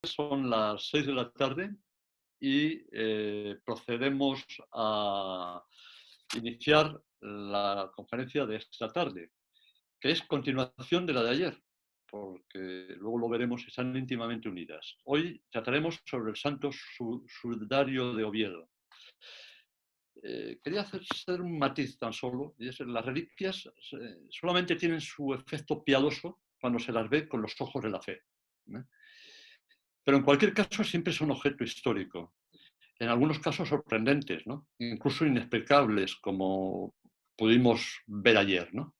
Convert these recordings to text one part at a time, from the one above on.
Son las 6 de la tarde y procedemos a iniciar la conferencia de esta tarde, que es continuación de la de ayer, porque luego lo veremos, están íntimamente unidas. Hoy trataremos sobre el Santo Sudario de Oviedo. Quería hacer un matiz tan solo, y es que las reliquias solamente tienen su efecto piadoso cuando se las ve con los ojos de la fe. Pero en cualquier caso siempre son objeto histórico. En algunos casos sorprendentes, ¿no? Incluso inexplicables, como pudimos ver ayer, ¿no?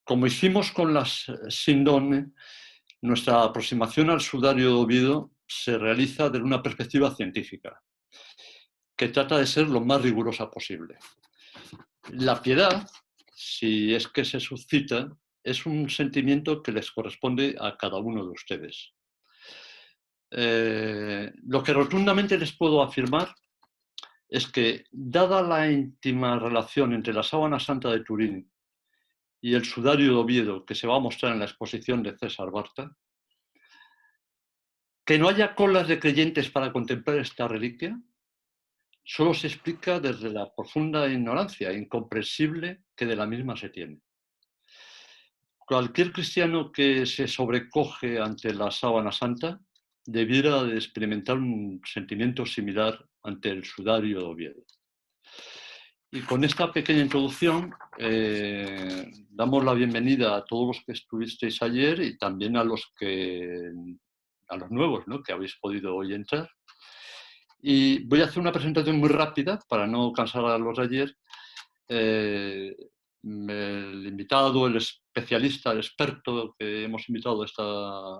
Como hicimos con las Sindone, nuestra aproximación al sudario de Oviedo se realiza desde una perspectiva científica, que trata de ser lo más rigurosa posible. La piedad, si es que se suscita, es un sentimiento que les corresponde a cada uno de ustedes. Lo que rotundamente les puedo afirmar es que, dada la íntima relación entre la Sábana Santa de Turín y el sudario de Oviedo, que se va a mostrar en la exposición de César Barta, que no haya colas de creyentes para contemplar esta reliquia solo se explica desde la profunda ignorancia incomprensible que de la misma se tiene. Cualquier cristiano que se sobrecoge ante la Sábana Santa debiera de experimentar un sentimiento similar ante el sudario de Oviedo. Y con esta pequeña introducción damos la bienvenida a todos los que estuvisteis ayer y también a los nuevos, ¿no?, que habéis podido hoy entrar. Y voy a hacer una presentación muy rápida para no cansar a los de ayer. El invitado, el especialista, el experto que hemos invitado a esta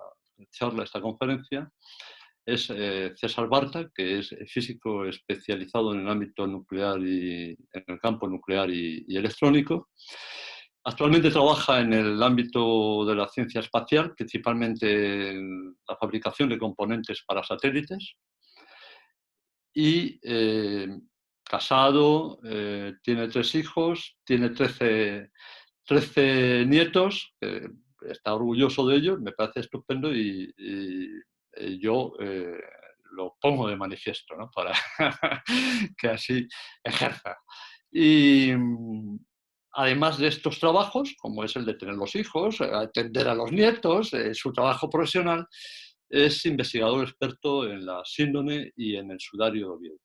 charla, a esta conferencia, es César Barta, que es físico especializado en el ámbito nuclear y en el campo nuclear y electrónico. Actualmente trabaja en el ámbito de la ciencia espacial, principalmente en la fabricación de componentes para satélites. Y casado, tiene 3 hijos, tiene 13 nietos, está orgulloso de ellos, me parece estupendo y yo lo pongo de manifiesto, ¿no?, para que así ejerza. Y además de estos trabajos, como es el de tener los hijos, atender a los nietos, su trabajo profesional, es investigador experto en la síndrome y en el sudario de Oviedo.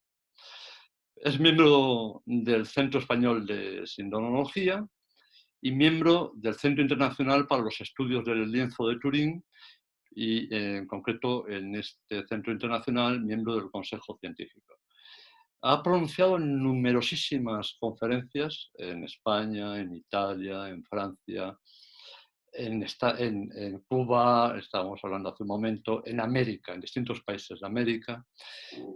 Es miembro del Centro Español de Sindonología y miembro del Centro Internacional para los Estudios del Lienzo de Turín y, en concreto, en este centro internacional, miembro del Consejo Científico. Ha pronunciado en numerosísimas conferencias en España, en Italia, en Francia, en Cuba, estábamos hablando hace un momento, en América, en distintos países de América,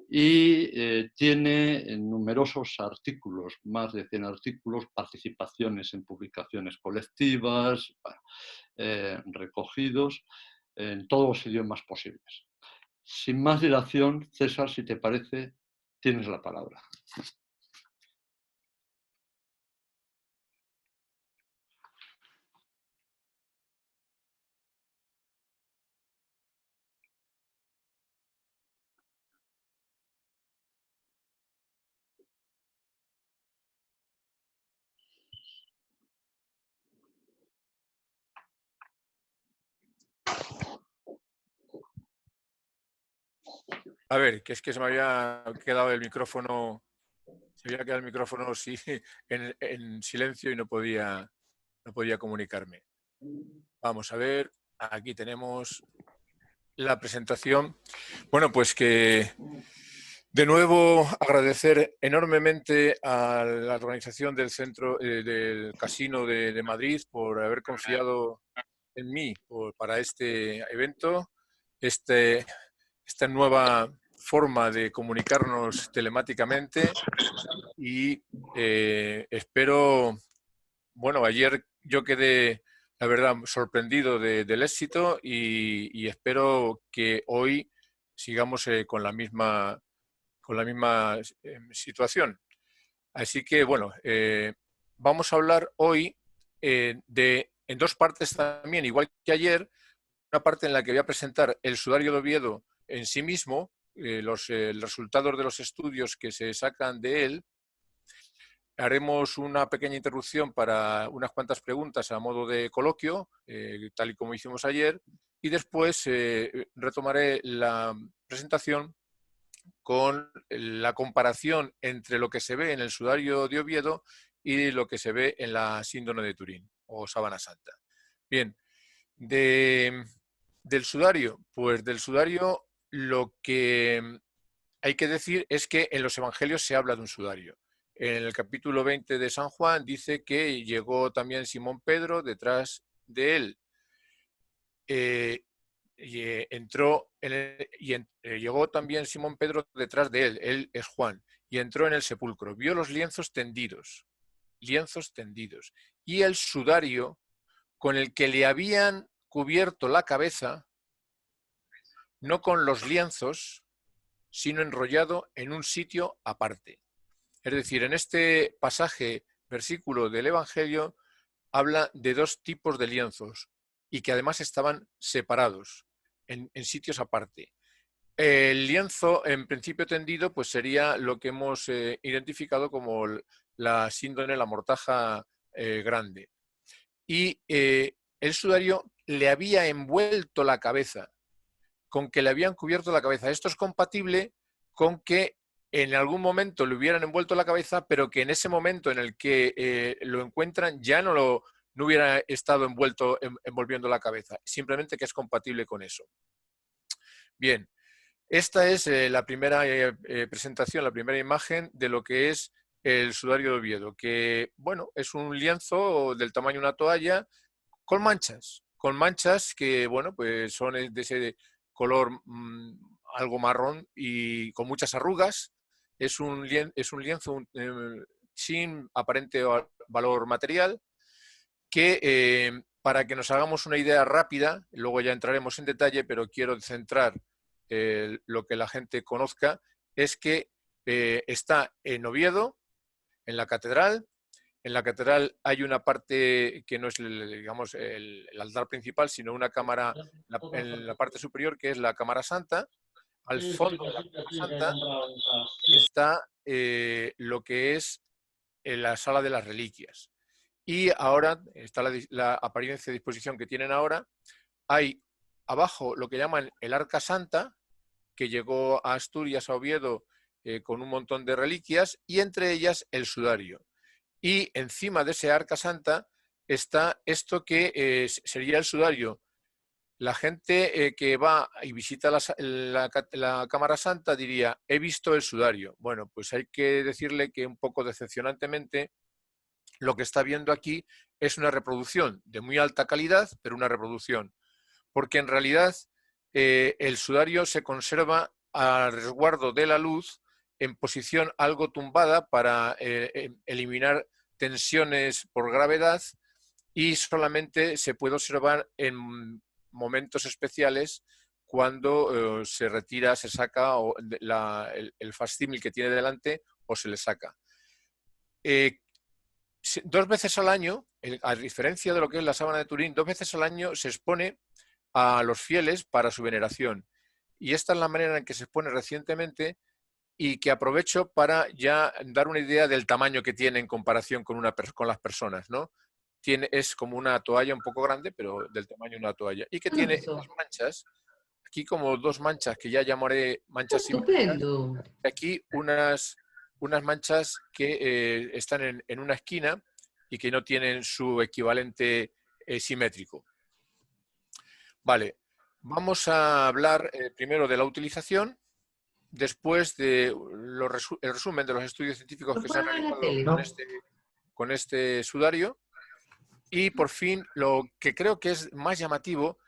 y tiene numerosos artículos, más de 100 artículos, participaciones en publicaciones colectivas, recogidos en todos los idiomas posibles. Sin más dilación, César, si te parece, tienes la palabra. A ver, que es que se me había quedado el micrófono, sí, en silencio y no podía comunicarme. Vamos a ver, aquí tenemos la presentación. Bueno, pues que de nuevo agradecer enormemente a la organización del centro del Casino de Madrid por haber confiado en mí para este evento, esta nueva forma de comunicarnos telemáticamente y espero, bueno, ayer yo quedé, la verdad, sorprendido del éxito y espero que hoy sigamos con la misma situación. Así que, bueno, vamos a hablar hoy en 2 partes también, igual que ayer, una parte en la que voy a presentar el sudario de Oviedo en sí mismo, los resultados de los estudios que se sacan de él. Haremos una pequeña interrupción para unas cuantas preguntas a modo de coloquio, tal y como hicimos ayer, y después retomaré la presentación con la comparación entre lo que se ve en el sudario de Oviedo y lo que se ve en la síndrome de Turín o sábana santa. Bien, del sudario, pues del sudario lo que hay que decir es que en los evangelios se habla de un sudario. En el capítulo 20 de San Juan dice que llegó también Simón Pedro detrás de él. Llegó también Simón Pedro detrás de él es Juan, y entró en el sepulcro. Vio los lienzos tendidos, y el sudario con el que le habían cubierto la cabeza, no con los lienzos, sino enrollado en un sitio aparte. Es decir, en este pasaje, versículo del Evangelio, habla de dos tipos de lienzos y que además estaban separados en sitios aparte. El lienzo en principio tendido pues sería lo que hemos identificado como la síndrome, la mortaja grande. Y el sudario le había envuelto la cabeza, con que le habían cubierto la cabeza. Esto es compatible con que en algún momento le hubieran envuelto la cabeza, pero que en ese momento en el que lo encuentran ya no hubiera estado envolviendo la cabeza, simplemente que es compatible con eso. Bien, esta es la primera presentación, la primera imagen de lo que es el sudario de Oviedo, que, bueno, es un lienzo del tamaño de una toalla con manchas que, bueno, pues son de ese color algo marrón y con muchas arrugas. Es un lienzo sin aparente valor material que, para que nos hagamos una idea rápida, luego ya entraremos en detalle, pero quiero centrar lo que la gente conozca, es que está en Oviedo, en la catedral. En la catedral hay una parte que no es, digamos, el altar principal, sino una cámara en la parte superior, que es la Cámara Santa. Al fondo de la Cámara Santa está lo que es la Sala de las Reliquias. Y ahora está la apariencia de disposición que tienen ahora. Hay abajo lo que llaman el Arca Santa, que llegó a Asturias, a Oviedo, con un montón de reliquias, y entre ellas el sudario. Y encima de ese Arca Santa está esto que sería el sudario. La gente que va y visita la Cámara Santa diría, he visto el sudario. Bueno, pues hay que decirle que un poco decepcionantemente lo que está viendo aquí es una reproducción de muy alta calidad, pero una reproducción. Porque en realidad el sudario se conserva a resguardo de la luz en posición algo tumbada para eliminar tensiones por gravedad, y solamente se puede observar en momentos especiales cuando se retira, se saca el facsímil que tiene delante o se le saca. 2 veces al año, a diferencia de lo que es la sábana de Turín, 2 veces al año se expone a los fieles para su veneración. Y esta es la manera en que se expone recientemente, y que aprovecho para ya dar una idea del tamaño que tiene en comparación con las personas, ¿no? Es como una toalla un poco grande, pero del tamaño de una toalla. Y que tiene estas manchas, aquí como 2 manchas que ya llamaré manchas simétricas. Aquí unas manchas que están en una esquina y que no tienen su equivalente simétrico. Vale, vamos a hablar primero de la utilización, después de el resumen de los estudios científicos que se han realizado con este sudario, y por fin lo que creo que es más llamativo,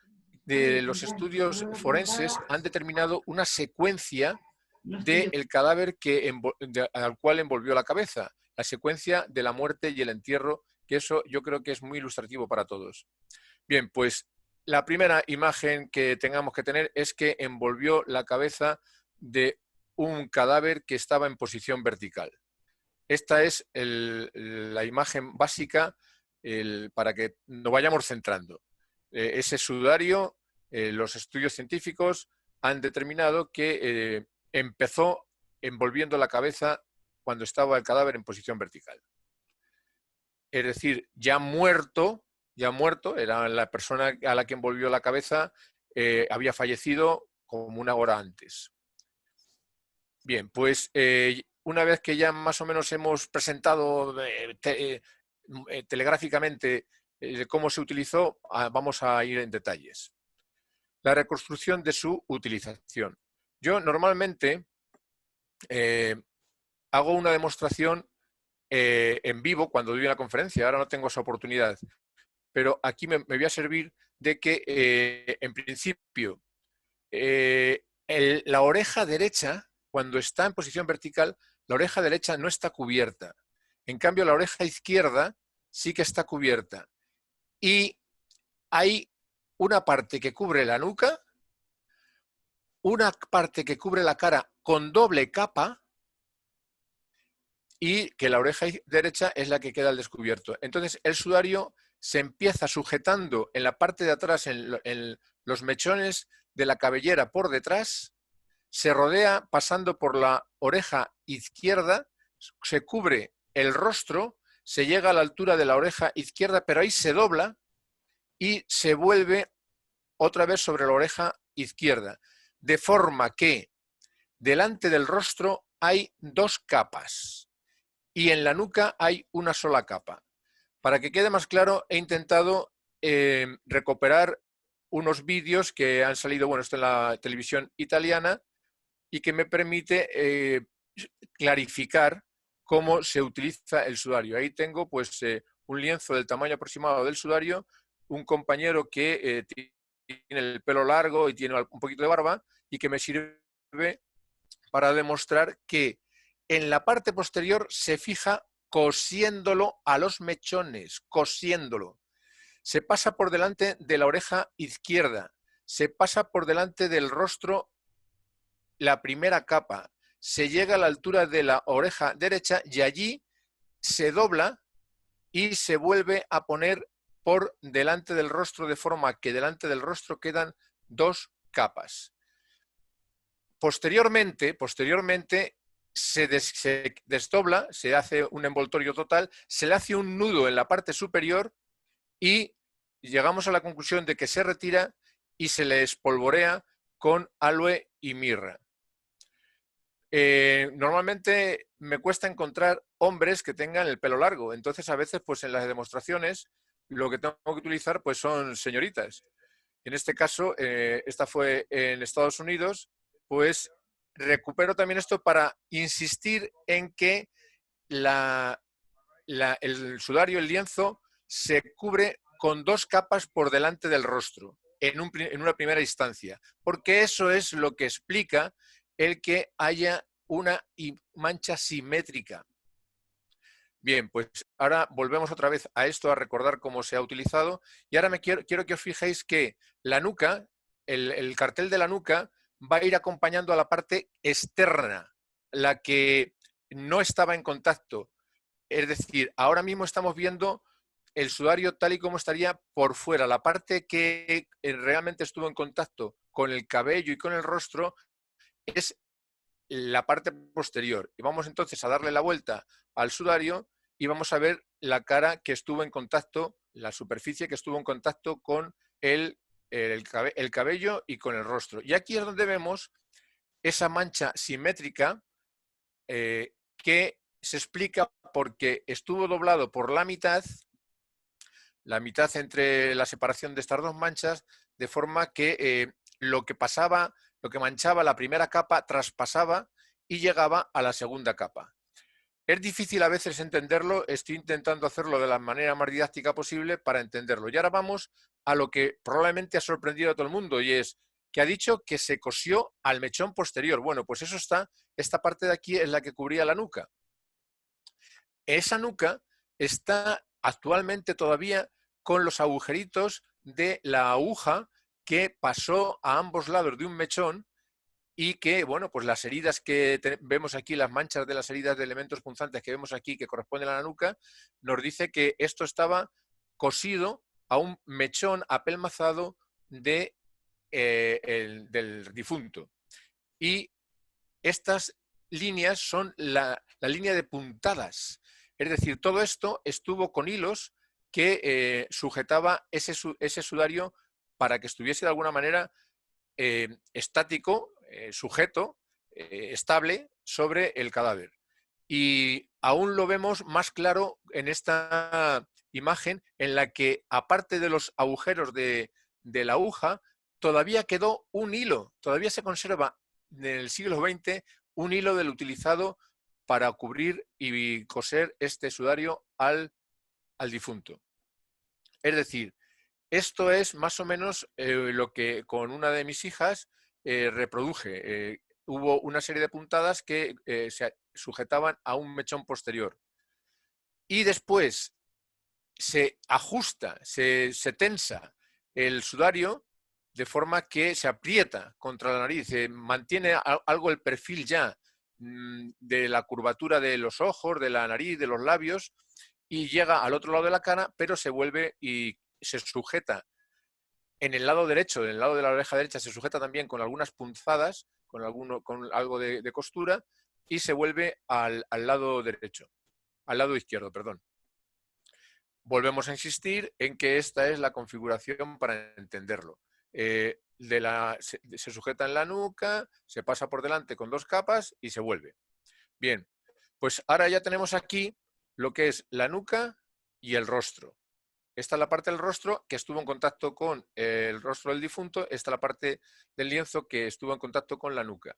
de los estudios forenses han determinado una secuencia del cadáver al cual envolvió la cabeza, la secuencia de la muerte y el entierro, que eso yo creo que es muy ilustrativo para todos. Bien, pues la primera imagen que tengamos que tener es que envolvió la cabeza de un cadáver que estaba en posición vertical. Esta es la imagen básica para que nos vayamos centrando. Ese sudario Los estudios científicos han determinado que empezó envolviendo la cabeza cuando estaba el cadáver en posición vertical. Es decir, ya muerto, era la persona a la que envolvió la cabeza, había fallecido como una hora antes. Bien, pues una vez que ya más o menos hemos presentado telegráficamente cómo se utilizó, vamos a ir en detalles. La reconstrucción de su utilización. Yo normalmente hago una demostración en vivo cuando doy una conferencia, ahora no tengo esa oportunidad, pero aquí me voy a servir de que en principio la oreja derecha, cuando está en posición vertical, la oreja derecha no está cubierta. En cambio, la oreja izquierda sí que está cubierta. Y hay una parte que cubre la nuca, una parte que cubre la cara con doble capa y que la oreja derecha es la que queda al descubierto. Entonces, el sudario se empieza sujetando en la parte de atrás, en los mechones de la cabellera por detrás, se rodea pasando por la oreja izquierda, se cubre el rostro, se llega a la altura de la oreja izquierda, pero ahí se dobla y se vuelve otra vez sobre la oreja izquierda, de forma que delante del rostro hay dos capas y en la nuca hay una sola capa. Para que quede más claro, he intentado recuperar unos vídeos que han salido, bueno, esto en la televisión italiana, y que me permite clarificar cómo se utiliza el sudario. Ahí tengo pues un lienzo del tamaño aproximado del sudario, un compañero que tiene el pelo largo y tiene un poquito de barba y que me sirve para demostrar que en la parte posterior se fija cosiéndolo a los mechones, cosiéndolo. Se pasa por delante de la oreja izquierda, se pasa por delante del rostro la primera capa, se llega a la altura de la oreja derecha y allí se dobla y se vuelve a poner por delante del rostro, de forma que delante del rostro quedan dos capas. Posteriormente se desdobla, se hace un envoltorio total, se le hace un nudo en la parte superior y llegamos a la conclusión de que se retira y se le espolvorea con aloe y mirra. Normalmente me cuesta encontrar hombres que tengan el pelo largo, entonces a veces pues en las demostraciones lo que tengo que utilizar pues son señoritas. En este caso, esta fue en Estados Unidos, pues recupero también esto para insistir en que el sudario, el lienzo, se cubre con dos capas por delante del rostro en una primera instancia, porque eso es lo que explica el que haya una mancha simétrica. Bien, pues ahora volvemos otra vez a esto, a recordar cómo se ha utilizado, y ahora quiero que os fijéis que la nuca, el cartel de la nuca, va a ir acompañando a la parte externa, la que no estaba en contacto. Es decir, ahora mismo estamos viendo el sudario tal y como estaría por fuera. La parte que realmente estuvo en contacto con el cabello y con el rostro es la parte posterior. Y vamos entonces a darle la vuelta al sudario y vamos a ver la cara que estuvo en contacto, la superficie que estuvo en contacto con el cabello y con el rostro. Y aquí es donde vemos esa mancha simétrica que se explica porque estuvo doblado por la mitad entre la separación de estas dos manchas, de forma que lo que manchaba la primera capa traspasaba y llegaba a la segunda capa. Es difícil a veces entenderlo, estoy intentando hacerlo de la manera más didáctica posible para entenderlo. Y ahora vamos a lo que probablemente ha sorprendido a todo el mundo, y es que ha dicho que se cosió al mechón posterior. Bueno, pues eso esta parte de aquí es la que cubría la nuca. Esa nuca está actualmente todavía con los agujeritos de la aguja que pasó a ambos lados de un mechón y que, bueno, pues las heridas que vemos aquí, las manchas de las heridas de elementos punzantes que vemos aquí que corresponden a la nuca, nos dice que esto estaba cosido a un mechón apelmazado de del difunto. Y estas líneas son la línea de puntadas. Es decir, todo esto estuvo con hilos que sujetaba ese sudario para que estuviese de alguna manera estático, sujeto, estable sobre el cadáver. Y aún lo vemos más claro en esta imagen en la que, aparte de los agujeros de la aguja, todavía quedó un hilo, todavía se conserva en el siglo XX un hilo del utilizado para cubrir y coser este sudario al difunto. Es decir, esto es más o menos lo que con una de mis hijas reproduje. Hubo una serie de puntadas que se sujetaban a un mechón posterior. Y después se ajusta, se tensa el sudario de forma que se aprieta contra la nariz, mantiene algo el perfil ya de la curvatura de los ojos, de la nariz, de los labios, y llega al otro lado de la cara, pero se vuelve y se sujeta en el lado derecho, en el lado de la oreja derecha, se sujeta también con algunas punzadas, con algo de costura, y se vuelve al lado derecho, al lado izquierdo, perdón. Volvemos a insistir en que esta es la configuración para entenderlo. Se sujeta en la nuca, se pasa por delante con 2 capas y se vuelve. Bien, pues ahora ya tenemos aquí lo que es la nuca y el rostro. Esta es la parte del rostro que estuvo en contacto con el rostro del difunto, esta es la parte del lienzo que estuvo en contacto con la nuca.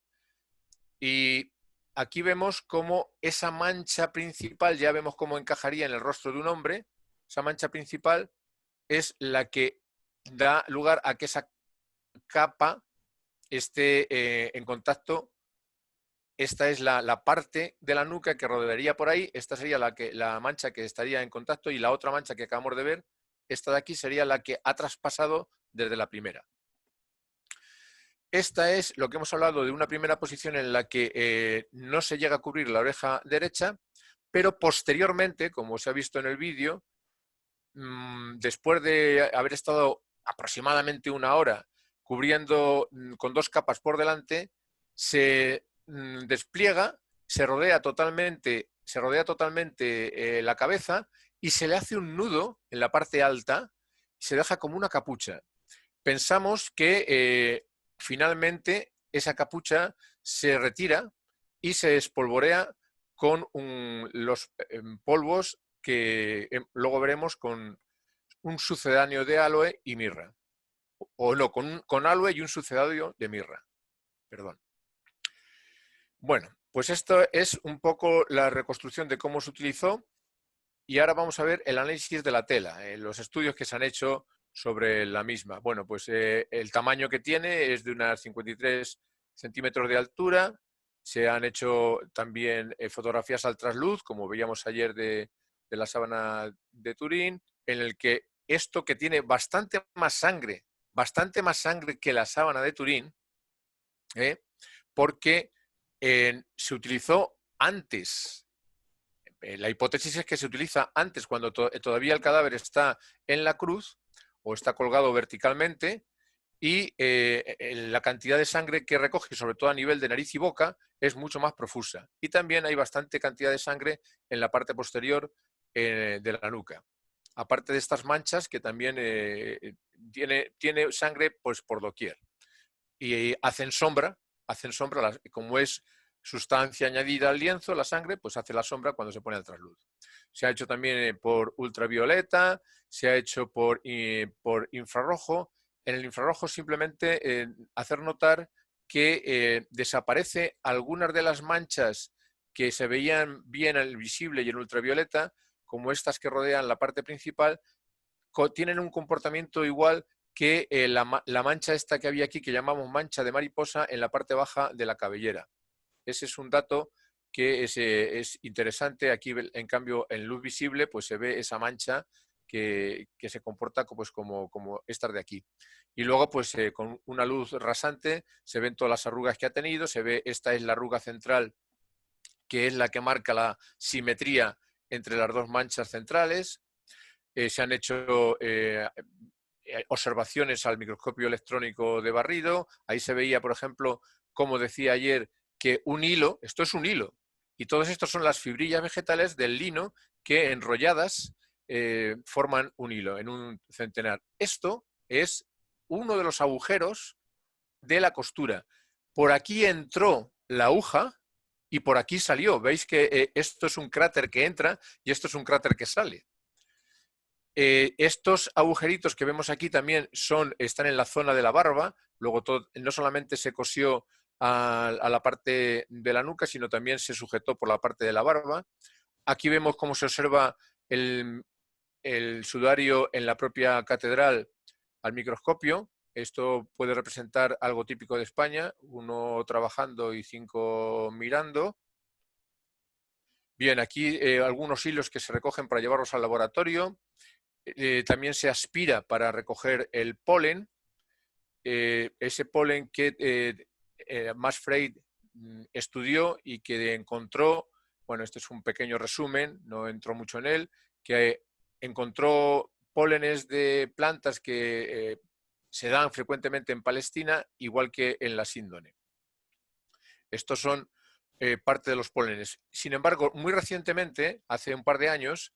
Y aquí vemos cómo esa mancha principal, ya vemos cómo encajaría en el rostro de un hombre, esa mancha principal es la que da lugar a que esa capa esté en contacto. Esta es la parte de la nuca que rodearía por ahí, esta sería la mancha que estaría en contacto y la otra mancha que acabamos de ver, esta de aquí sería la que ha traspasado desde la primera. Esta es lo que hemos hablado de una primera posición en la que no se llega a cubrir la oreja derecha, pero posteriormente, como se ha visto en el vídeo, después de haber estado aproximadamente 1 hora cubriendo con 2 capas por delante, se despliega, se rodea totalmente la cabeza y se le hace un nudo en la parte alta y se deja como una capucha. Pensamos que finalmente esa capucha se retira y se espolvorea con los polvos que luego veremos con un sucedáneo de aloe y mirra. O no, con aloe y un sucedáneo de mirra. Perdón. Bueno, pues esto es un poco la reconstrucción de cómo se utilizó y ahora vamos a ver el análisis de la tela, los estudios que se han hecho sobre la misma. Bueno, pues el tamaño que tiene es de unas 53 centímetros de altura. Se han hecho también fotografías al trasluz, como veíamos ayer de la sábana de Turín, en el que esto que tiene bastante más sangre que la sábana de Turín, porque se utilizó antes. La hipótesis es que se utiliza antes, cuando todavía el cadáver está en la cruz o está colgado verticalmente, y la cantidad de sangre que recoge, sobre todo a nivel de nariz y boca, es mucho más profusa. Y también hay bastante cantidad de sangre en la parte posterior de la nuca. Aparte de estas manchas que también tiene sangre pues, por doquier. Y hacen sombra, como es sustancia añadida al lienzo, la sangre, pues hace la sombra cuando se pone al trasluz. Se ha hecho también por ultravioleta, se ha hecho por infrarrojo. En el infrarrojo simplemente hacer notar que desaparece algunas de las manchas que se veían bien al visible y en ultravioleta, como estas que rodean la parte principal, tienen un comportamiento igual que la mancha esta que había aquí, que llamamos mancha de mariposa, en la parte baja de la cabellera. Ese es un dato que es interesante. Aquí, en cambio, en luz visible, pues se ve esa mancha que se comporta pues, como estas de aquí. Y luego, pues con una luz rasante, se ven todas las arrugas que ha tenido. Se ve, esta es la arruga central, que es la que marca la simetría entre las 2 manchas centrales. Se han hecho observaciones al microscopio electrónico de barrido. Ahí se veía, por ejemplo, como decía ayer, que un hilo, esto es un hilo, y todos estos son las fibrillas vegetales del lino que enrolladas forman un hilo en un centenar. Esto es uno de los agujeros de la costura. Por aquí entró la aguja y por aquí salió. Veis que esto es un cráter que entra y esto es un cráter que sale. Estos agujeritos que vemos aquí también están en la zona de la barba. Luego no solamente se cosió a la parte de la nuca, sino también se sujetó por la parte de la barba. Aquí vemos cómo se observa el sudario en la propia catedral al microscopio. Esto puede representar algo típico de España, 1 trabajando y 5 mirando. Bien, aquí algunos hilos que se recogen para llevarlos al laboratorio. También se aspira para recoger el polen, ese polen que Max Fried estudió y que encontró, bueno, este es un pequeño resumen, no entro mucho en él, que encontró pólenes de plantas que se dan frecuentemente en Palestina, igual que en la síndone. Estos son parte de los pólenes. Sin embargo, muy recientemente, hace un par de años,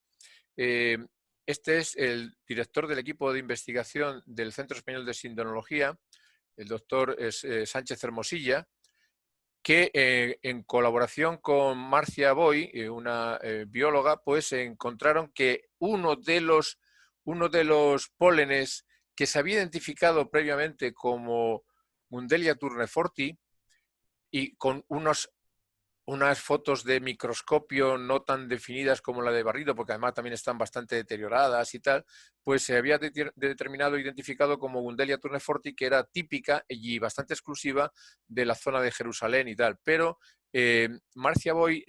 este es el director del equipo de investigación del Centro Español de Sindonología, el doctor Sánchez Hermosilla, que en colaboración con Marcia Boy, una bióloga, pues encontraron que uno de los pólenes que se había identificado previamente como Mundelia turneforti y con unas fotos de microscopio no tan definidas como la de barrido, porque además también están bastante deterioradas y tal, pues se había determinado, identificado como Gundelia turneforti, que era típica y bastante exclusiva de la zona de Jerusalén y tal. Pero Marcia Boy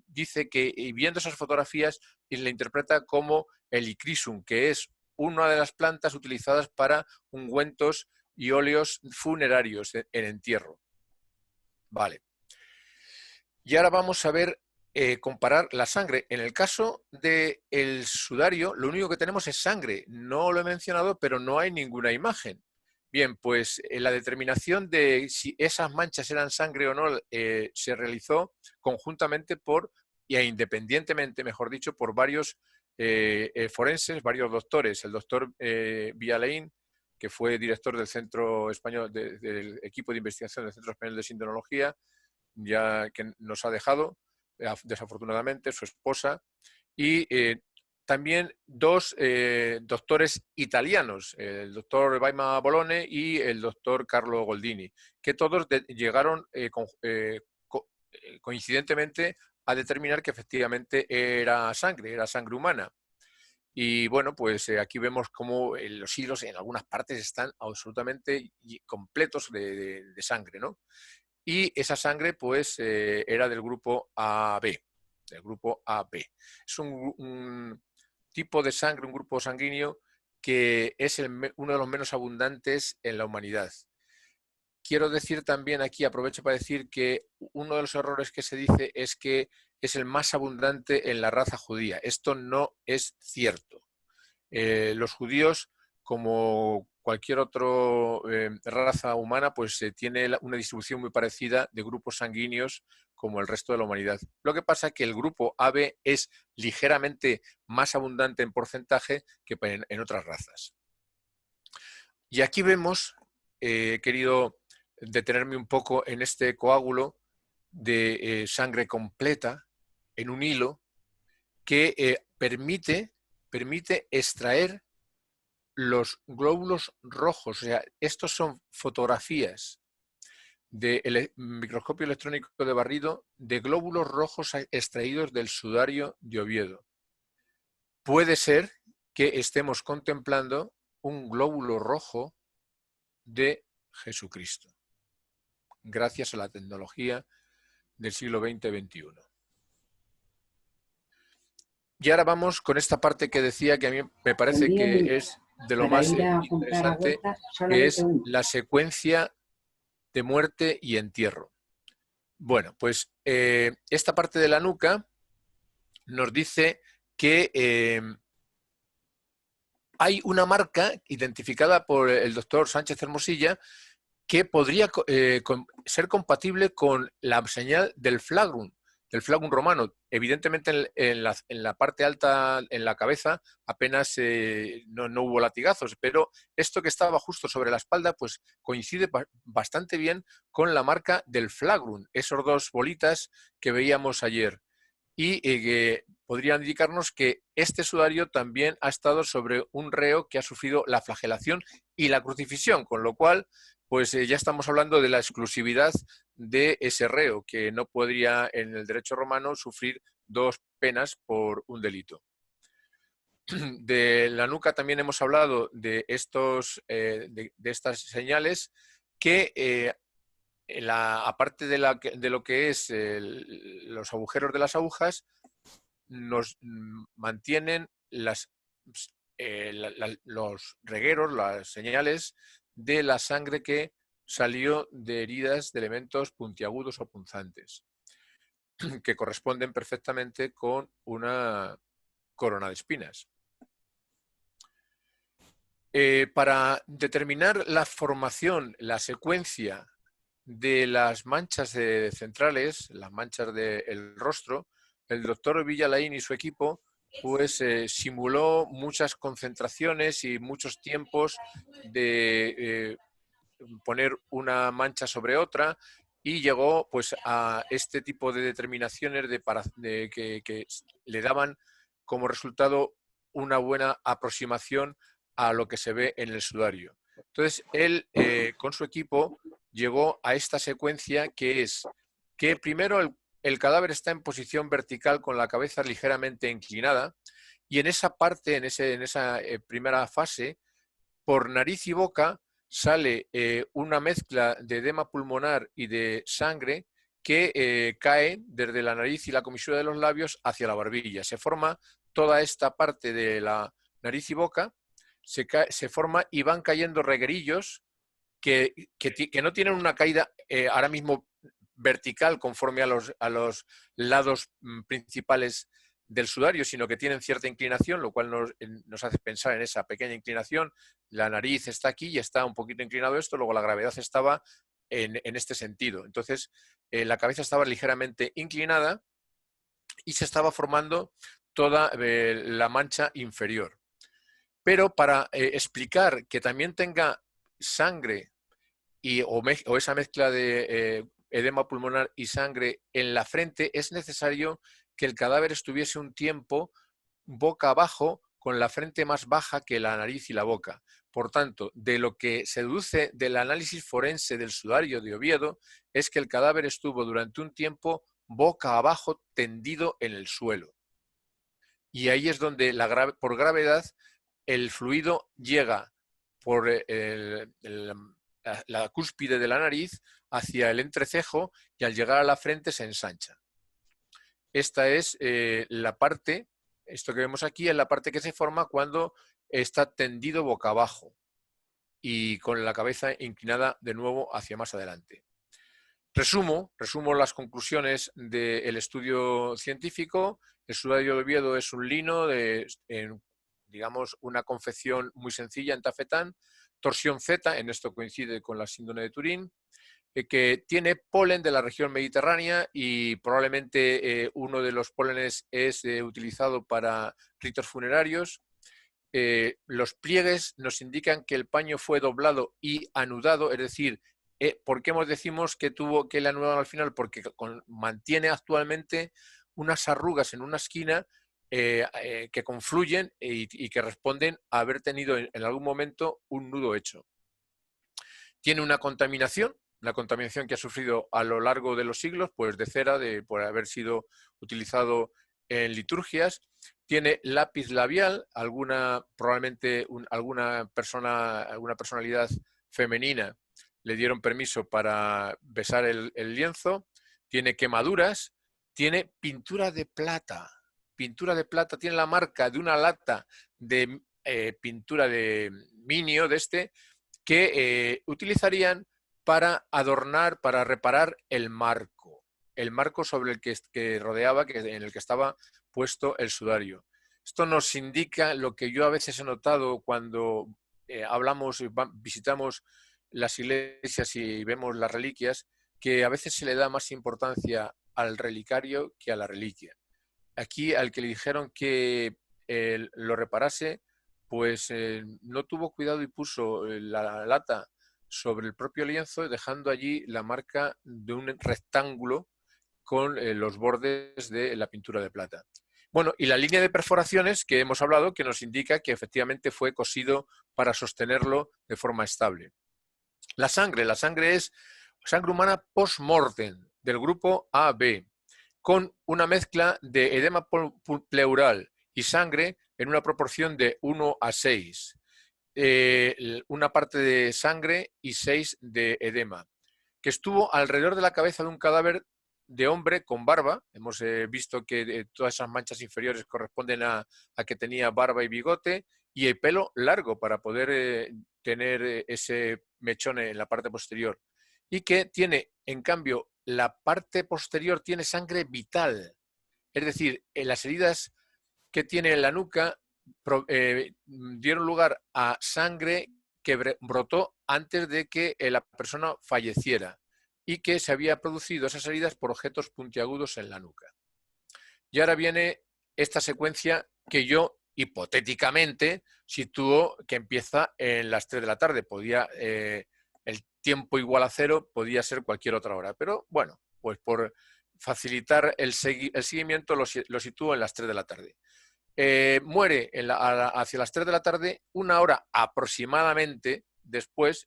dice que viendo esas fotografías la interpreta como el Icrisum, que es una de las plantas utilizadas para ungüentos y óleos funerarios en entierro. Vale. Y ahora vamos a ver, comparar la sangre. En el caso del sudario, lo único que tenemos es sangre. No lo he mencionado, pero no hay ninguna imagen. Bien, pues la determinación de si esas manchas eran sangre o no se realizó conjuntamente e independientemente, mejor dicho, por varios forenses, varios doctores. El doctor Villalain, que fue director del Centro Español, del equipo de investigación del Centro Español de Sindonología, ya que nos ha dejado, desafortunadamente, su esposa, y también 2 doctores italianos, el doctor Baima Bolone y el doctor Carlo Goldini, que todos llegaron coincidentemente a determinar que efectivamente era sangre humana. Y bueno, pues aquí vemos cómo los hilos en algunas partes están absolutamente completos de sangre, ¿no? Y esa sangre pues era del grupo AB, del grupo AB. Es un tipo de sangre, un grupo sanguíneo que es uno de los menos abundantes en la humanidad. Quiero decir también aquí, aprovecho para decir que uno de los errores que se dice es que es el más abundante en la raza judía. Esto no es cierto. Los judíos, como cualquier otra raza humana, pues tiene una distribución muy parecida de grupos sanguíneos como el resto de la humanidad. Lo que pasa es que el grupo AB es ligeramente más abundante en porcentaje que en otras razas. Y aquí vemos, he querido detenerme un poco en este coágulo de sangre completa en un hilo que permite extraer los glóbulos rojos. O sea, estos son fotografías del microscopio electrónico de barrido de glóbulos rojos extraídos del sudario de Oviedo. Puede ser que estemos contemplando un glóbulo rojo de Jesucristo, gracias a la tecnología del siglo XX-XXI. Y ahora vamos con esta parte que decía que a mí me parece que es de lo más interesante, que es la secuencia de muerte y entierro. Bueno, pues esta parte de la nuca nos dice que hay una marca identificada por el doctor Sánchez Hermosilla que podría ser compatible con la señal del flagrum romano. Evidentemente en la parte alta, en la cabeza, apenas no hubo latigazos, pero esto que estaba justo sobre la espalda pues coincide bastante bien con la marca del flagrum, esos dos bolitas que veíamos ayer. Y que podrían indicarnos que este sudario también ha estado sobre un reo que ha sufrido la flagelación y la crucifixión, con lo cual pues ya estamos hablando de la exclusividad de ese reo, que no podría en el derecho romano sufrir dos penas por un delito. De la nuca también hemos hablado de, de estas señales que aparte de lo que es los agujeros de las agujas, nos mantienen los regueros, las señales de la sangre que salió de heridas de elementos puntiagudos o punzantes, que corresponden perfectamente con una corona de espinas. Para determinar la formación, la secuencia de las manchas centrales, las manchas del rostro, el doctor Villalain y su equipo pues simuló muchas concentraciones y muchos tiempos de poner una mancha sobre otra y llegó pues a este tipo de determinaciones que le daban como resultado una buena aproximación a lo que se ve en el sudario. Entonces él con su equipo llegó a esta secuencia que es que primero el cadáver está en posición vertical con la cabeza ligeramente inclinada y en esa parte, en esa primera fase, por nariz y boca sale una mezcla de edema pulmonar y de sangre que cae desde la nariz y la comisura de los labios hacia la barbilla. Se forma toda esta parte de la nariz y boca, se forma y van cayendo reguerillos que no tienen una caída ahora mismo vertical conforme a los lados principales del sudario, sino que tienen cierta inclinación, lo cual nos hace pensar en esa pequeña inclinación. La nariz está aquí y está un poquito inclinado esto, luego la gravedad estaba en este sentido. Entonces, la cabeza estaba ligeramente inclinada y se estaba formando toda la mancha inferior. Pero para explicar que también tenga sangre o esa mezcla de edema pulmonar y sangre en la frente, es necesario que el cadáver estuviese un tiempo boca abajo con la frente más baja que la nariz y la boca. Por tanto, de lo que se deduce del análisis forense del sudario de Oviedo es que el cadáver estuvo durante un tiempo boca abajo tendido en el suelo. Y ahí es donde por gravedad el fluido llega por la cúspide de la nariz hacia el entrecejo y al llegar a la frente se ensancha. Esta es la parte, esto que vemos aquí es la parte que se forma cuando está tendido boca abajo y con la cabeza inclinada de nuevo hacia más adelante. Resumo las conclusiones del estudio científico. El sudario de Oviedo es un lino digamos, una confección muy sencilla en tafetán, torsión Z, en esto coincide con la síndrome de Turín, que tiene polen de la región mediterránea y probablemente uno de los pólenes es utilizado para ritos funerarios. Los pliegues nos indican que el paño fue doblado y anudado, es decir, ¿por qué decimos que tuvo que le anudaron al final? Porque mantiene actualmente unas arrugas en una esquina que confluyen y que responden a haber tenido en algún momento un nudo hecho. Tiene una contaminación que ha sufrido a lo largo de los siglos, pues de cera, por haber sido utilizado en liturgias. Tiene lápiz labial, probablemente alguna personalidad femenina le dieron permiso para besar el lienzo. Tiene quemaduras, tiene pintura de plata, tiene la marca de una lata de pintura de minio que utilizarían para adornar, para reparar el marco sobre el que rodeaba, en el que estaba puesto el sudario. Esto nos indica lo que yo a veces he notado cuando hablamos, visitamos las iglesias y vemos las reliquias, que a veces se le da más importancia al relicario que a la reliquia. Aquí al que le dijeron que lo reparase, pues no tuvo cuidado y puso la lata sobre el propio lienzo, dejando allí la marca de un rectángulo con los bordes de la pintura de plata. Bueno, y la línea de perforaciones que hemos hablado, que nos indica que efectivamente fue cosido para sostenerlo de forma estable. La sangre es sangre humana post-mortem del grupo AB, con una mezcla de edema pleural y sangre en una proporción de 1:6. Una parte de sangre y 6 de edema, que estuvo alrededor de la cabeza de un cadáver de hombre con barba. Hemos visto que todas esas manchas inferiores corresponden a que tenía barba y bigote y el pelo largo para poder tener ese mechón en la parte posterior. Y que tiene, en cambio, la parte posterior tiene sangre vital. Es decir, en las heridas que tiene en la nuca dieron lugar a sangre que brotó antes de que la persona falleciera y que se había producido esas heridas por objetos puntiagudos en la nuca. Y ahora viene esta secuencia que yo hipotéticamente sitúo que empieza en las 3 de la tarde. El tiempo igual a 0 podía ser cualquier otra hora, pero bueno, pues por facilitar el seguimiento lo sitúo en las 3 de la tarde. Muere hacia las 3 de la tarde, una hora aproximadamente después,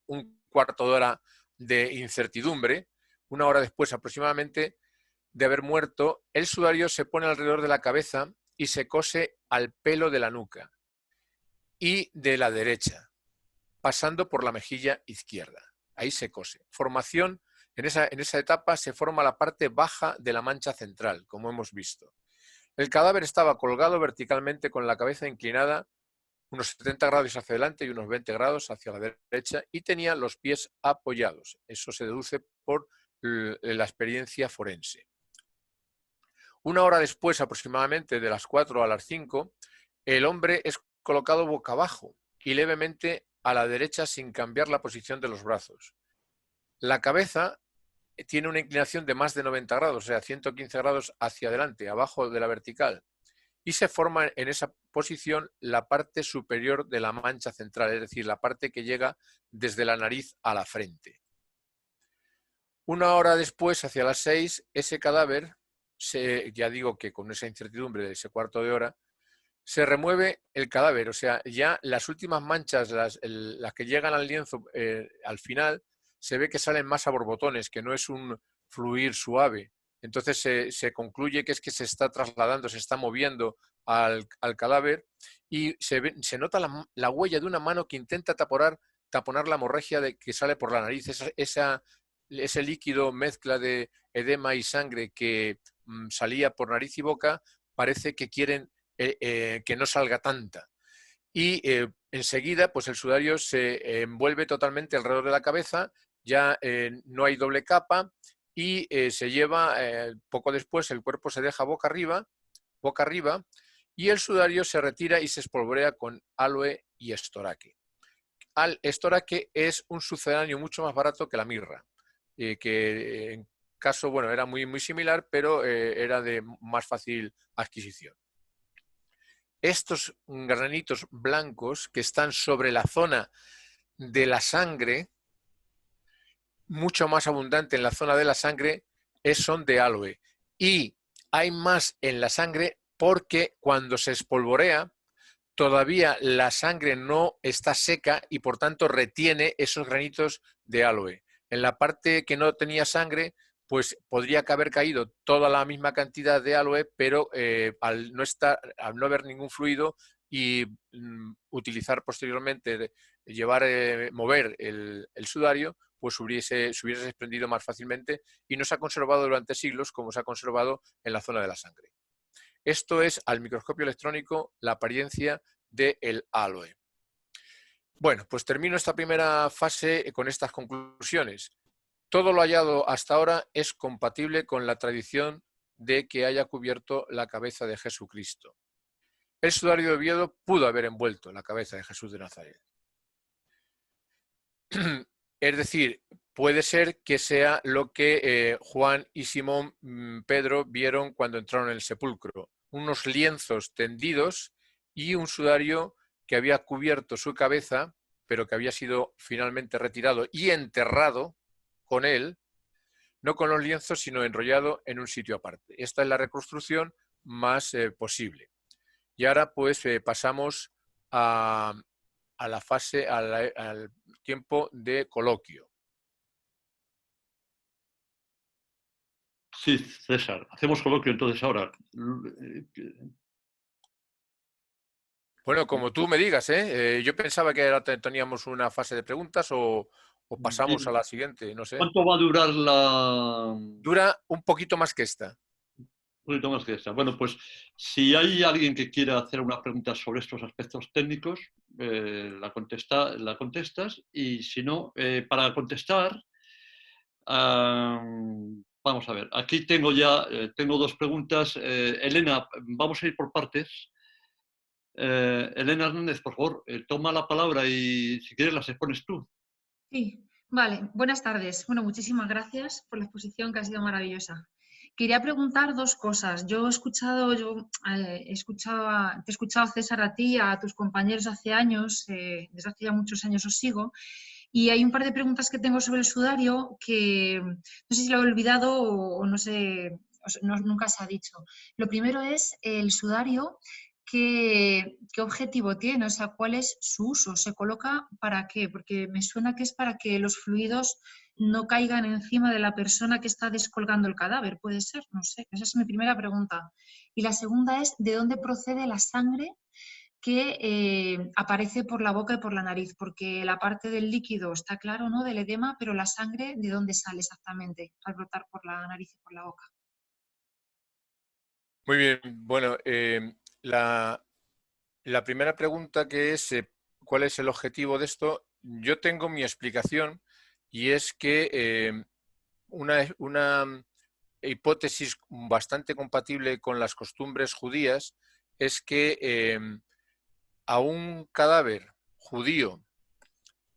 un cuarto de hora de incertidumbre, una hora después aproximadamente de haber muerto, el sudario se pone alrededor de la cabeza y se cose al pelo de la nuca y de la derecha, pasando por la mejilla izquierda. Ahí se cose. Formación, en esa etapa se forma la parte baja de la mancha central, como hemos visto. El cadáver estaba colgado verticalmente con la cabeza inclinada unos 70 grados hacia adelante y unos 20 grados hacia la derecha y tenía los pies apoyados. Eso se deduce por la experiencia forense. Una hora después, aproximadamente de las 4 a las 5, el hombre es colocado boca abajo y levemente a la derecha sin cambiar la posición de los brazos. La cabeza tiene una inclinación de más de 90 grados, o sea, 115 grados hacia adelante, abajo de la vertical, y se forma en esa posición la parte superior de la mancha central, es decir, la parte que llega desde la nariz a la frente. Una hora después, hacia las 6, ese cadáver, ya digo que con esa incertidumbre de ese cuarto de hora, se remueve el cadáver, o sea, ya las últimas manchas, las que llegan al lienzo al final, se ve que salen más a borbotones, que no es un fluir suave. Entonces se concluye que es que se está trasladando, se está moviendo al cadáver y se nota la huella de una mano que intenta taponar la hemorragia que sale por la nariz. Ese líquido mezcla de edema y sangre que salía por nariz y boca, parece que quieren que no salga tanta. Y enseguida, pues el sudario se envuelve totalmente alrededor de la cabeza, ya no hay doble capa y se lleva, poco después el cuerpo se deja boca arriba y el sudario se retira y se espolvorea con aloe y estoraque. Estoraque es un sucedáneo mucho más barato que la mirra, que en caso, bueno, era muy, muy similar, pero era de más fácil adquisición. Estos granitos blancos que están sobre la zona de la sangre, mucho más abundante en la zona de la sangre, son de aloe. Y hay más en la sangre porque cuando se espolvorea, todavía la sangre no está seca y por tanto retiene esos granitos de aloe. En la parte que no tenía sangre, pues podría haber caído toda la misma cantidad de aloe, pero al no haber ningún fluido y utilizar posteriormente, mover el sudario, pues se hubiese desprendido más fácilmente y no se ha conservado durante siglos como se ha conservado en la zona de la sangre. Esto es, al microscopio electrónico, la apariencia del aloe. Bueno, pues termino esta primera fase con estas conclusiones. Todo lo hallado hasta ahora es compatible con la tradición de que haya cubierto la cabeza de Jesucristo. El sudario de Oviedo pudo haber envuelto la cabeza de Jesús de Nazaret. Es decir, puede ser que sea lo que Juan y Simón Pedro vieron cuando entraron en el sepulcro. Unos lienzos tendidos y un sudario que había cubierto su cabeza, pero que había sido finalmente retirado y enterrado con él, no con los lienzos, sino enrollado en un sitio aparte. Esta es la reconstrucción más posible. Y ahora pues pasamos a la fase, al tiempo de coloquio. Sí, César, hacemos coloquio entonces ahora. Bueno, como tú me digas, ¿eh? Yo pensaba que ahora teníamos una fase de preguntas o pasamos a la siguiente, no sé. ¿Cuánto va a durar la...? Dura un poquito más que esta. Un poquito más que esta. Bueno, pues si hay alguien que quiera hacer una pregunta sobre estos aspectos técnicos, la contestas, y si no, para contestar, vamos a ver, aquí tengo ya tengo dos preguntas. Elena, vamos a ir por partes. Elena Hernández, por favor, toma la palabra y si quieres las expones tú. Sí, vale. Buenas tardes. Bueno, muchísimas gracias por la exposición que ha sido maravillosa. Quería preguntar dos cosas. Yo he escuchado, te he escuchado, César, a ti, a tus compañeros hace años, desde hace ya muchos años os sigo, y hay un par de preguntas que tengo sobre el sudario que no sé si lo he olvidado o no sé, nunca se ha dicho. Lo primero es el sudario. ¿Qué objetivo tiene? O sea, ¿cuál es su uso? ¿Se coloca para qué? Porque me suena que es para que los fluidos no caigan encima de la persona que está descolgando el cadáver. ¿Puede ser? No sé. Esa es mi primera pregunta. Y la segunda es, ¿de dónde procede la sangre que aparece por la boca y por la nariz? Porque la parte del líquido está claro, ¿no? Del edema, pero la sangre, ¿de dónde sale exactamente al brotar por la nariz y por la boca? Muy bien, bueno, la primera pregunta que es ¿cuál es el objetivo de esto? Yo tengo mi explicación y es que una hipótesis bastante compatible con las costumbres judías es que a un cadáver judío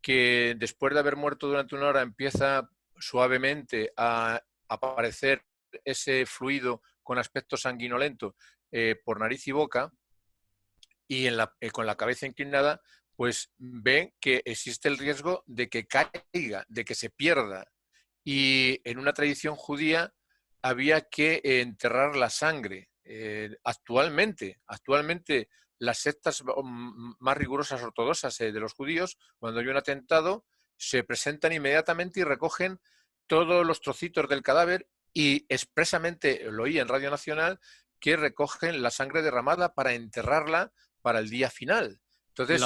que después de haber muerto durante una hora empieza suavemente a aparecer ese fluido con aspecto sanguinolento por nariz y boca y con la cabeza inclinada, pues ven que existe el riesgo de que caiga, de que se pierda. Y en una tradición judía había que enterrar la sangre. Actualmente las sectas más rigurosas ortodoxas de los judíos, cuando hay un atentado, se presentan inmediatamente y recogen todos los trocitos del cadáver y expresamente lo oí en Radio Nacional que recogen la sangre derramada para enterrarla para el día final. Entonces,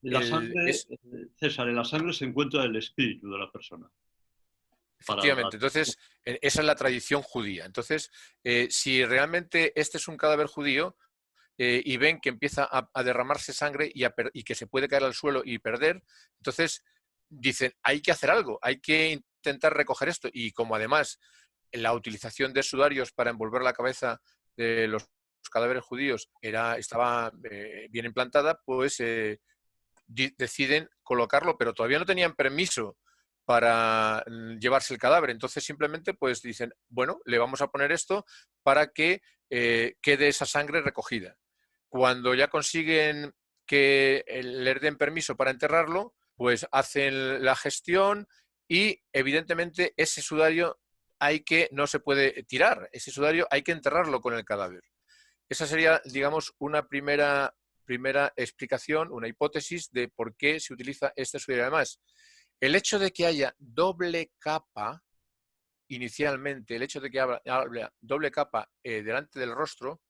La sangre, César, en la sangre se encuentra el espíritu de la persona. Efectivamente, entonces esa es la tradición judía. Entonces, si realmente este es un cadáver judío y ven que empieza a derramarse sangre y que se puede caer al suelo y perder, entonces dicen, hay que hacer algo, hay que intentar recoger esto. Y como además la utilización de sudarios para envolver la cabeza de los cadáveres judíos estaba bien implantada, pues deciden colocarlo, pero todavía no tenían permiso para llevarse el cadáver. Entonces simplemente pues dicen, bueno, le vamos a poner esto para que quede esa sangre recogida. Cuando ya consiguen que les den permiso para enterrarlo, pues hacen la gestión y evidentemente ese sudario no se puede tirar, ese sudario hay que enterrarlo con el cadáver. Esa sería, digamos, una primera explicación, una hipótesis de por qué se utiliza este sudario. Además, el hecho de que haya doble capa, inicialmente, el hecho de que haya doble capa delante del rostro,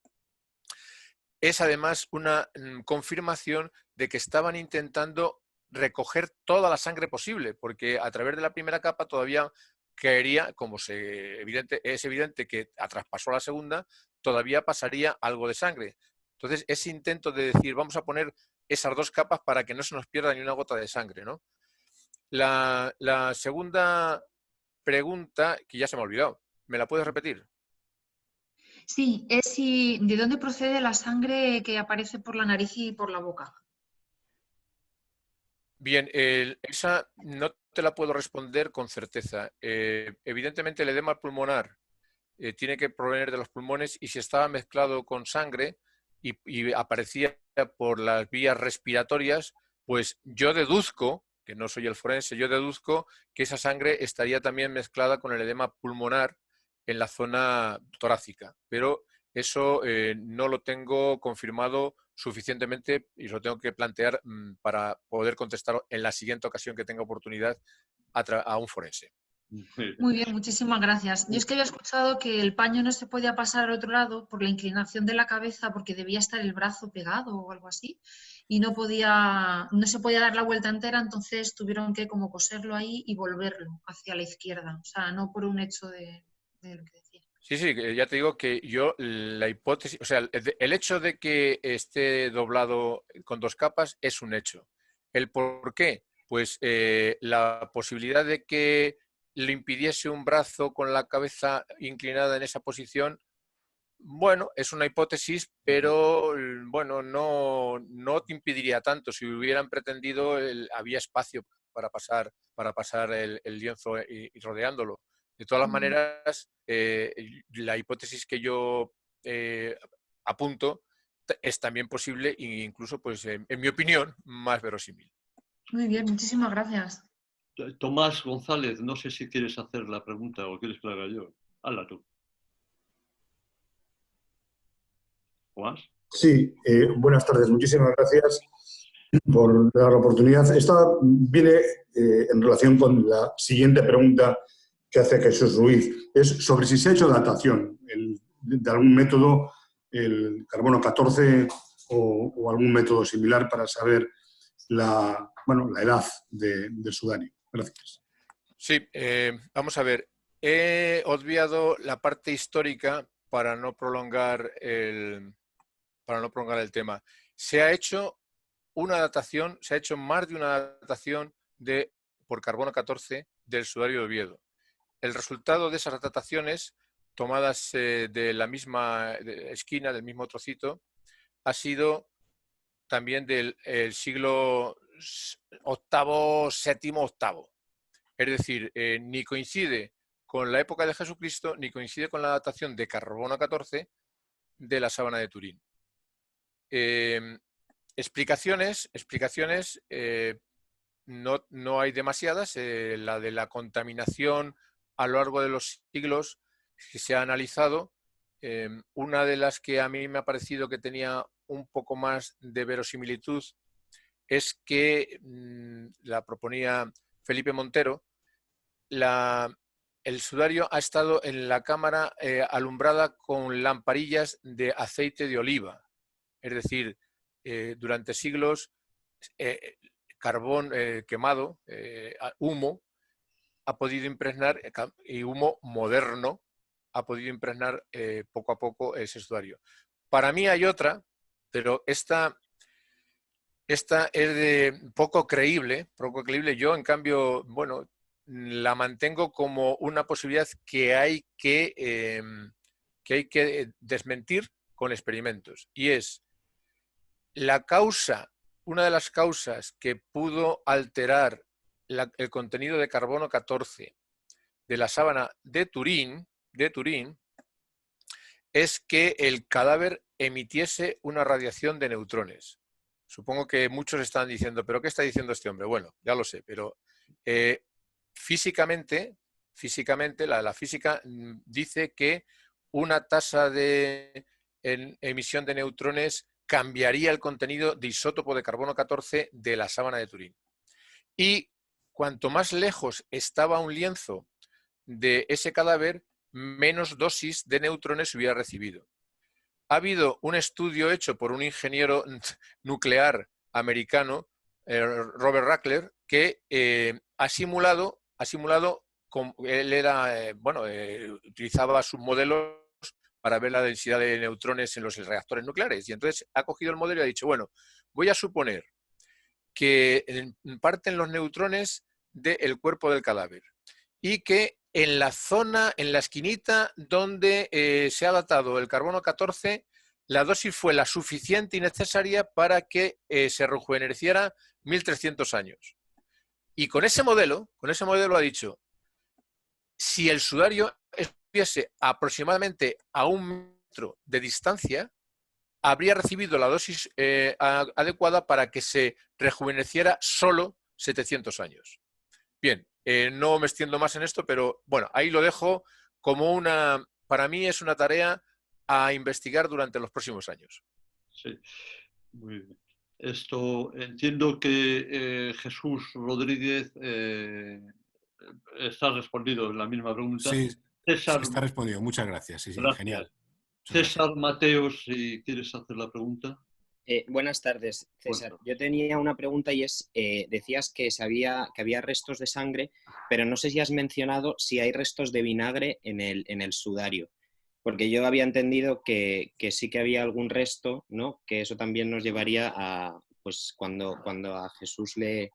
es además una confirmación de que estaban intentando recoger toda la sangre posible, porque a través de la primera capa todavía caería, como es evidente que traspasó la segunda, todavía pasaría algo de sangre. Entonces, ese intento de decir, vamos a poner esas dos capas para que no se nos pierda ni una gota de sangre, ¿no? La segunda pregunta, que ya se me ha olvidado, ¿me la puedes repetir? Sí, ¿de dónde procede la sangre que aparece por la nariz y por la boca? Bien, esa no te la puedo responder con certeza. Evidentemente el edema pulmonar tiene que provenir de los pulmones y si estaba mezclado con sangre y aparecía por las vías respiratorias, pues yo deduzco, que no soy el forense, yo deduzco que esa sangre estaría también mezclada con el edema pulmonar en la zona torácica. Pero eso no lo tengo confirmado suficientemente y lo tengo que plantear para poder contestar en la siguiente ocasión que tenga oportunidad a un forense. Muy bien, muchísimas gracias. Yo es que había escuchado que el paño no se podía pasar al otro lado por la inclinación de la cabeza porque debía estar el brazo pegado o algo así y no se podía dar la vuelta entera, entonces tuvieron que como coserlo ahí y volverlo hacia la izquierda, o sea, no por un hecho de lo que decía. Sí, sí, ya te digo que yo la hipótesis, o sea, el hecho de que esté doblado con dos capas es un hecho. ¿El por qué? Pues la posibilidad de que le impidiese un brazo con la cabeza inclinada en esa posición, bueno, es una hipótesis, pero bueno, no te impediría tanto. Si hubieran pretendido, había espacio para pasar el lienzo y rodeándolo. De todas las maneras, la hipótesis que yo apunto es también posible e incluso, pues, en mi opinión, más verosímil. Muy bien, muchísimas gracias. Tomás González, no sé si quieres hacer la pregunta o quieres que la haga yo. Hazla tú. Tomás. Sí, buenas tardes. Muchísimas gracias por dar la oportunidad. Esta viene en relación con la siguiente pregunta que hace Jesús Ruiz. Es sobre si se ha hecho datación de algún método, el carbono 14 o algún método similar para saber la edad del sudanio. Gracias. Sí, vamos a ver. He obviado la parte histórica para no prolongar el tema. Se ha hecho una datación, se ha hecho más de una datación por carbono 14 del sudario de Oviedo. El resultado de esas dataciones, tomadas de la misma esquina, del mismo trocito, ha sido también del siglo VIII, VII, VIII. Es decir, ni coincide con la época de Jesucristo, ni coincide con la datación de carbono 14 de la sábana de Turín. Explicaciones no hay demasiadas. La de la contaminación a lo largo de los siglos que se ha analizado, una de las que a mí me ha parecido que tenía un poco más de verosimilitud es que la proponía Felipe Montero. El sudario ha estado en la cámara alumbrada con lamparillas de aceite de oliva. Es decir, durante siglos, carbón quemado, humo, ha podido impregnar, y humo moderno, ha podido impregnar poco a poco ese sudario. Para mí hay otra, pero esta es de poco creíble. Yo, en cambio, bueno, la mantengo como una posibilidad que hay que desmentir con experimentos. Y es una de las causas que pudo alterar el contenido de carbono 14 de la sábana de Turín, es que el cadáver emitiese una radiación de neutrones. Supongo que muchos están diciendo, ¿pero qué está diciendo este hombre? Bueno, ya lo sé, pero físicamente la física dice que una tasa de emisión de neutrones cambiaría el contenido de isótopo de carbono 14 de la sábana de Turín. Y cuanto más lejos estaba un lienzo de ese cadáver, menos dosis de neutrones hubiera recibido. Ha habido un estudio hecho por un ingeniero nuclear americano, Robert Rackler, que ha simulado, él utilizaba sus modelos para ver la densidad de neutrones en los reactores nucleares. Y entonces ha cogido el modelo y ha dicho, bueno, voy a suponer que parten los neutrones del cuerpo del cadáver y que en la zona, en la esquinita donde se ha datado el carbono 14, la dosis fue la suficiente y necesaria para que se rejuveneciera 1300 años. Y con ese modelo ha dicho, si el sudario estuviese aproximadamente a 1 metro de distancia, habría recibido la dosis adecuada para que se rejuveneciera solo 700 años. Bien, no me extiendo más en esto, pero bueno, ahí lo dejo como para mí es una tarea a investigar durante los próximos años. Sí, muy bien. Esto, entiendo que Jesús Rodríguez está respondido en la misma pregunta. Sí, César, sí está respondido. Muchas gracias. Sí, sí, gracias. genial. César Mateos, si quieres hacer la pregunta. Buenas tardes, César. Yo tenía una pregunta y es, decías que había restos de sangre, pero no sé si has mencionado si hay restos de vinagre en el sudario, porque yo había entendido que sí que había algún resto, ¿no? Que eso también nos llevaría a, pues, cuando a Jesús le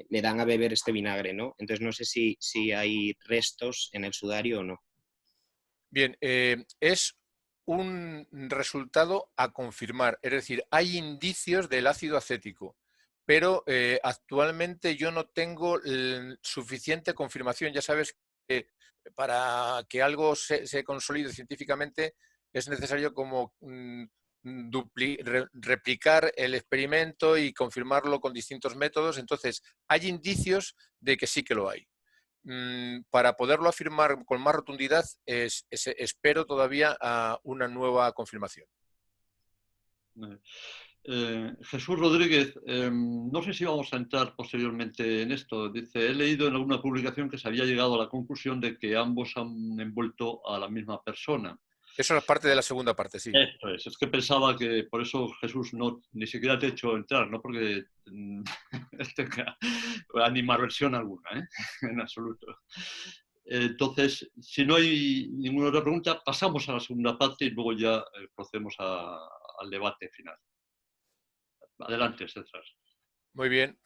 dan a beber este vinagre, ¿no? Entonces no sé si hay restos en el sudario o no. Bien, es un resultado a confirmar, es decir, hay indicios del ácido acético, pero actualmente yo no tengo suficiente confirmación. Ya sabes que para que algo se consolide científicamente es necesario como replicar el experimento y confirmarlo con distintos métodos. Entonces, hay indicios de que sí que lo hay. Para poderlo afirmar con más rotundidad, espero todavía a una nueva confirmación. Jesús Rodríguez, no sé si vamos a entrar posteriormente en esto. Dice, he leído en alguna publicación que se había llegado a la conclusión de que ambos han envuelto a la misma persona. Eso es parte de la segunda parte, sí. Esto es que pensaba que por eso Jesús ni siquiera te ha hecho entrar, no porque tenga animadversión alguna, en absoluto. Entonces, si no hay ninguna otra pregunta, pasamos a la segunda parte y luego ya procedemos al debate final. Adelante, César. Muy bien.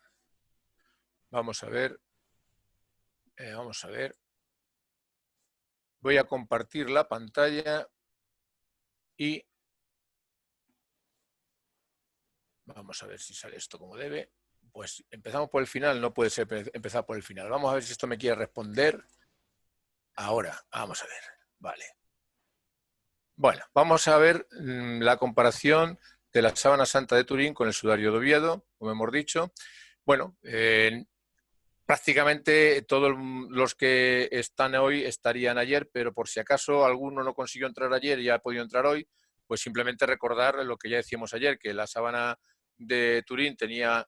Vamos a ver. Vamos a ver. Voy a compartir la pantalla y vamos a ver si sale esto como debe. Pues empezamos por el final, no puede ser empezar por el final. Vamos a ver si esto me quiere responder. Ahora, vamos a ver. Vale. Bueno, vamos a ver la comparación de la sábana santa de Turín con el sudario de Oviedo, como hemos dicho. Bueno, prácticamente todos los que están hoy estarían ayer, pero por si acaso alguno no consiguió entrar ayer y ha podido entrar hoy, pues simplemente recordar lo que ya decíamos ayer, que la sábana de Turín tenía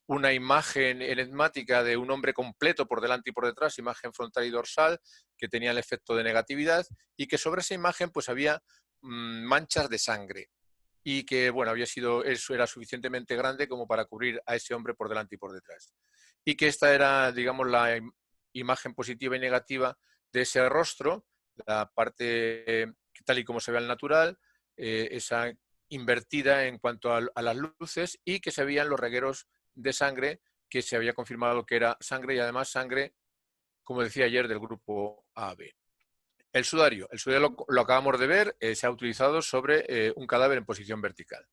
una imagen enigmática de un hombre completo por delante y por detrás, imagen frontal y dorsal, que tenía el efecto de negatividad, y que sobre esa imagen pues había manchas de sangre, y que bueno, eso era suficientemente grande como para cubrir a ese hombre por delante y por detrás. Y que esta era, digamos, la imagen positiva y negativa de ese rostro, la parte tal y como se ve al natural, esa invertida en cuanto a las luces, y que se veían los regueros de sangre, que se había confirmado que era sangre, y además sangre, como decía ayer, del grupo AB. El sudario lo acabamos de ver, se ha utilizado sobre un cadáver en posición vertical.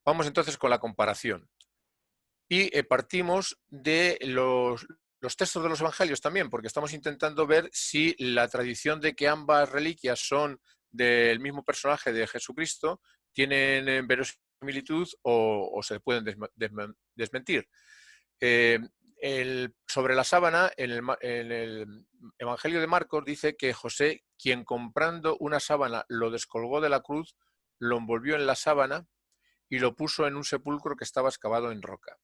Vamos entonces con la comparación. Y partimos de los textos de los evangelios también, porque estamos intentando ver si la tradición de que ambas reliquias son del mismo personaje de Jesucristo tienen verosimilitud o se pueden desmentir. Sobre la sábana, en el Evangelio de Marcos dice que José, quien comprando una sábana lo descolgó de la cruz, lo envolvió en la sábana y lo puso en un sepulcro que estaba excavado en roca.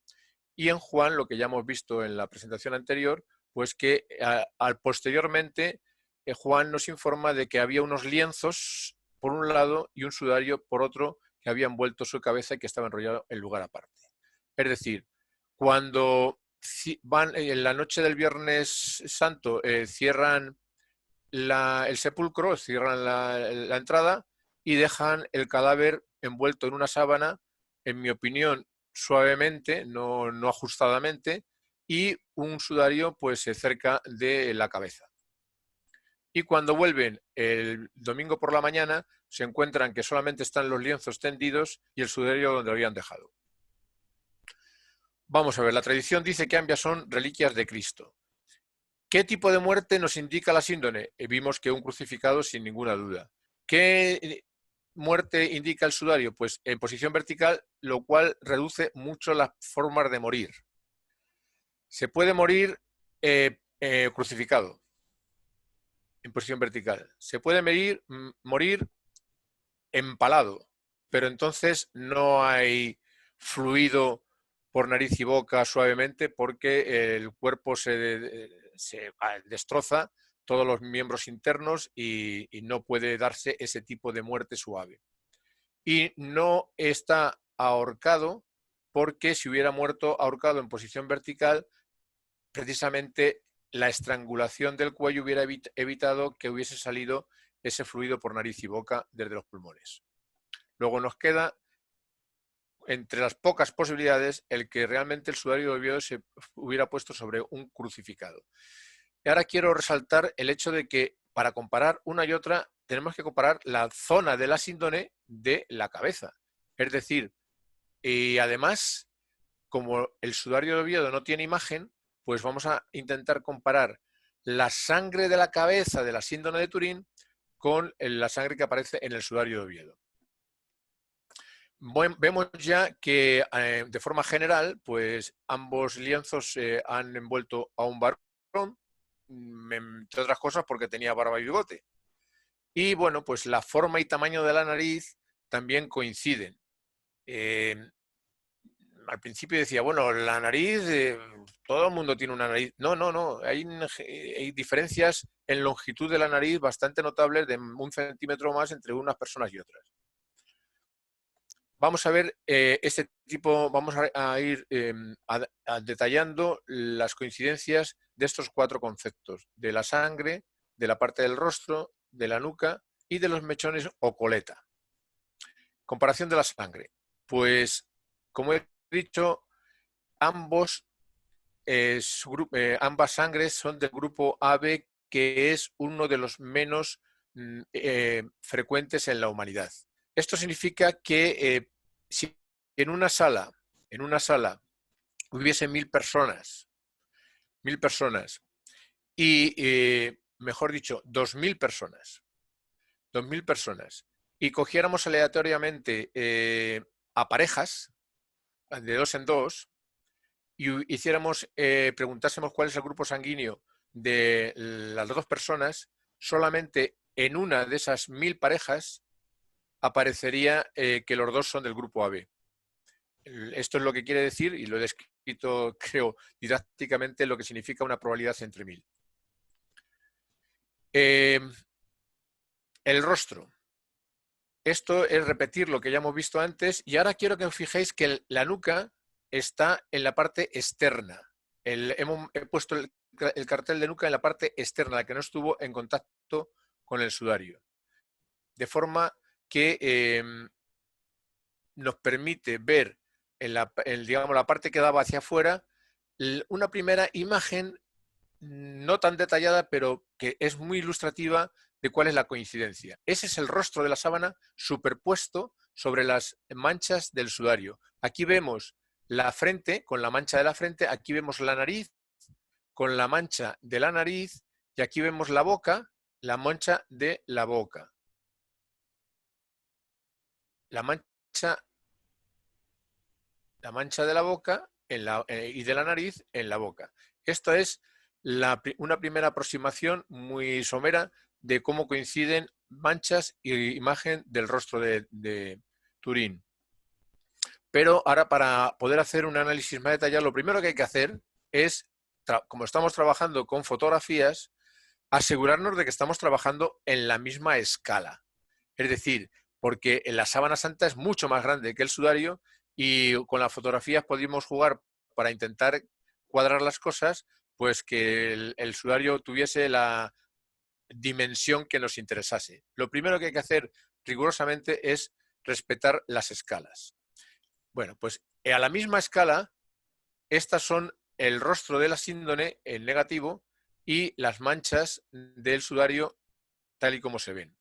Y en Juan, lo que ya hemos visto en la presentación anterior, pues que posteriormente Juan nos informa de que había unos lienzos por un lado y un sudario por otro que había envuelto su cabeza y que estaba enrollado en lugar aparte. Es decir, cuando van en la noche del Viernes Santo, cierran el sepulcro, cierran la entrada y dejan el cadáver envuelto en una sábana, en mi opinión, suavemente, no ajustadamente, y un sudario pues cerca de la cabeza. y cuando vuelven el domingo por la mañana se encuentran que solamente están los lienzos tendidos y el sudario donde lo habían dejado. Vamos a ver, la tradición dice que ambas son reliquias de Cristo. ¿Qué tipo de muerte nos indica la síndone? Vimos que un crucificado sin ninguna duda. ¿Qué muerte indica el sudario? Pues en posición vertical, lo cual reduce mucho las formas de morir. Se puede morir crucificado en posición vertical. Se puede morir empalado, pero entonces no hay fluido por nariz y boca suavemente porque el cuerpo se destroza todos los miembros internos y no puede darse ese tipo de muerte suave. Y no está ahorcado porque si hubiera muerto ahorcado en posición vertical, precisamente la estrangulación del cuello hubiera evitado que hubiese salido ese fluido por nariz y boca desde los pulmones. Luego nos queda, entre las pocas posibilidades, el que realmente el sudario de Oviedo se hubiera puesto sobre un crucificado. Y ahora quiero resaltar el hecho de que para comparar una y otra tenemos que comparar la zona de la síndone de la cabeza. Es decir, y además, como el sudario de Oviedo no tiene imagen, pues vamos a intentar comparar la sangre de la cabeza de la síndone de Turín con la sangre que aparece en el sudario de Oviedo. Vemos ya que de forma general, pues ambos lienzos han envuelto a un varón, entre otras cosas porque tenía barba y bigote. Y bueno, pues la forma y tamaño de la nariz también coinciden. Al principio decía, bueno, la nariz, todo el mundo tiene una nariz. No. Hay diferencias en longitud de la nariz bastante notables de 1 centímetro más entre unas personas y otras. Vamos a ver vamos a ir detallando las coincidencias de estos 4 conceptos, de la sangre, de la parte del rostro, de la nuca y de los mechones o coleta. Comparación de la sangre. Pues, como he dicho, ambas sangres son del grupo AB, que es uno de los menos frecuentes en la humanidad. Esto significa que si en una sala hubiese 1000 personas, y, mejor dicho, 2000 personas, y cogiéramos aleatoriamente a parejas, de 2 en 2, y preguntásemos cuál es el grupo sanguíneo de las 2 personas, solamente en una de esas 1000 parejas aparecería que los 2 son del grupo AB. Esto es lo que quiere decir, y lo he descrito, creo, didácticamente, lo que significa una probabilidad entre 1000. El rostro. Esto es repetir lo que ya hemos visto antes, y ahora quiero que os fijéis que la nuca está en la parte externa. He puesto el cartel de nuca en la parte externa, la que no estuvo en contacto con el sudario. De forma que nos permite ver digamos, la parte que daba hacia afuera una primera imagen no tan detallada, pero que es muy ilustrativa de cuál es la coincidencia. Ese es el rostro de la sábana superpuesto sobre las manchas del sudario. Aquí vemos la frente con la mancha de la frente, aquí vemos la nariz con la mancha de la nariz y aquí vemos la boca, la mancha de la boca. La mancha de la boca y de la nariz en la boca. Esto es una primera aproximación muy somera de cómo coinciden manchas y imagen del rostro de Turín. Pero ahora, para poder hacer un análisis más detallado, lo primero que hay que hacer es, como estamos trabajando con fotografías, asegurarnos de que estamos trabajando en la misma escala. Es decir, porque la sábana santa es mucho más grande que el sudario y con las fotografías podemos jugar para intentar cuadrar las cosas, pues que el sudario tuviese la dimensión que nos interesase. Lo primero que hay que hacer rigurosamente es respetar las escalas. Bueno, pues a la misma escala, estas son el rostro de la síndone en negativo y las manchas del sudario tal y como se ven.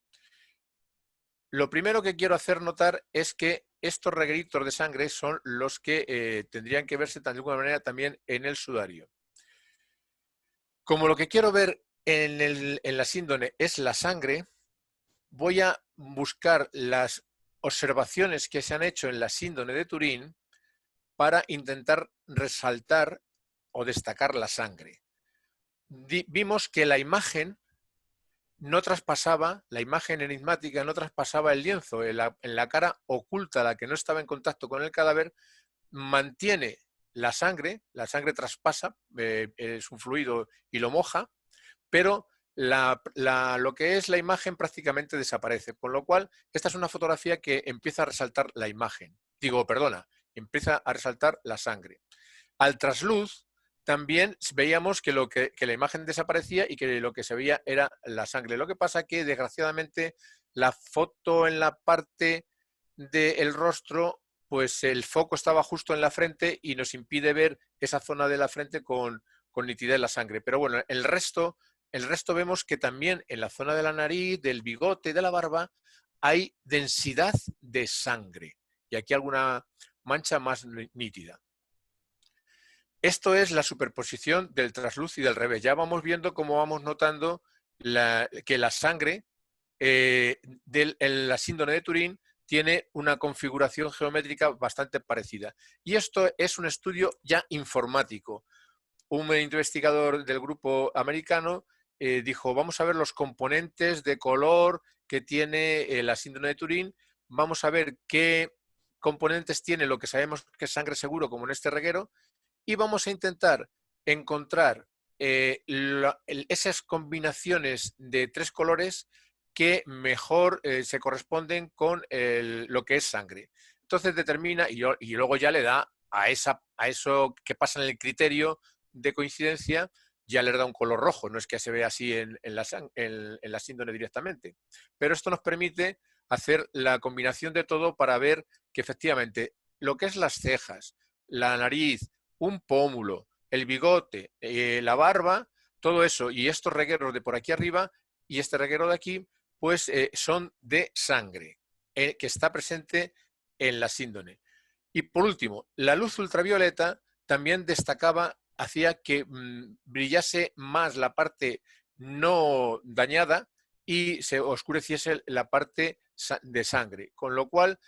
Lo primero que quiero hacer notar es que estos regueritos de sangre son los que tendrían que verse de alguna manera también en el sudario. Como lo que quiero ver en la síndone es la sangre, voy a buscar las observaciones que se han hecho en la síndone de Turín para intentar resaltar o destacar la sangre. Vimos que la imagen no traspasaba, la imagen enigmática no traspasaba el lienzo, en la cara oculta, la que no estaba en contacto con el cadáver, mantiene la sangre traspasa, es un fluido y lo moja, pero lo que es la imagen prácticamente desaparece, con lo cual esta es una fotografía que empieza a resaltar la imagen, empieza a resaltar la sangre. Al trasluz también veíamos que la imagen desaparecía y que lo que se veía era la sangre. Lo que pasa que desgraciadamente la foto en la parte del rostro, pues el foco estaba justo en la frente y nos impide ver esa zona de la frente con nitidez la sangre. Pero bueno, el resto vemos que también en la zona de la nariz, del bigote, de la barba, hay densidad de sangre. Y aquí alguna mancha más nítida. Esto es la superposición del trasluz y del revés. Ya vamos viendo cómo vamos notando que la sangre en la síndrome de Turín tiene una configuración geométrica bastante parecida. Y esto es un estudio ya informático. Un investigador del grupo americano dijo, vamos a ver los componentes de color que tiene la síndrome de Turín, vamos a ver qué componentes tiene lo que sabemos que es sangre seguro, como en este reguero, y vamos a intentar encontrar esas combinaciones de tres colores que mejor se corresponden con lo que es sangre. Entonces determina y luego ya le da a eso que pasa en el criterio de coincidencia, ya le da un color rojo, no es que se vea así en la síndrome directamente. Pero esto nos permite hacer la combinación de todo para ver que efectivamente lo que es las cejas, la nariz, un pómulo, el bigote, la barba, todo eso y estos regueros de por aquí arriba y este reguero de aquí, pues son de sangre que está presente en la síndrome. Y por último, la luz ultravioleta también destacaba, hacía que brillase más la parte no dañada y se oscureciese la parte de sangre. Con lo cual,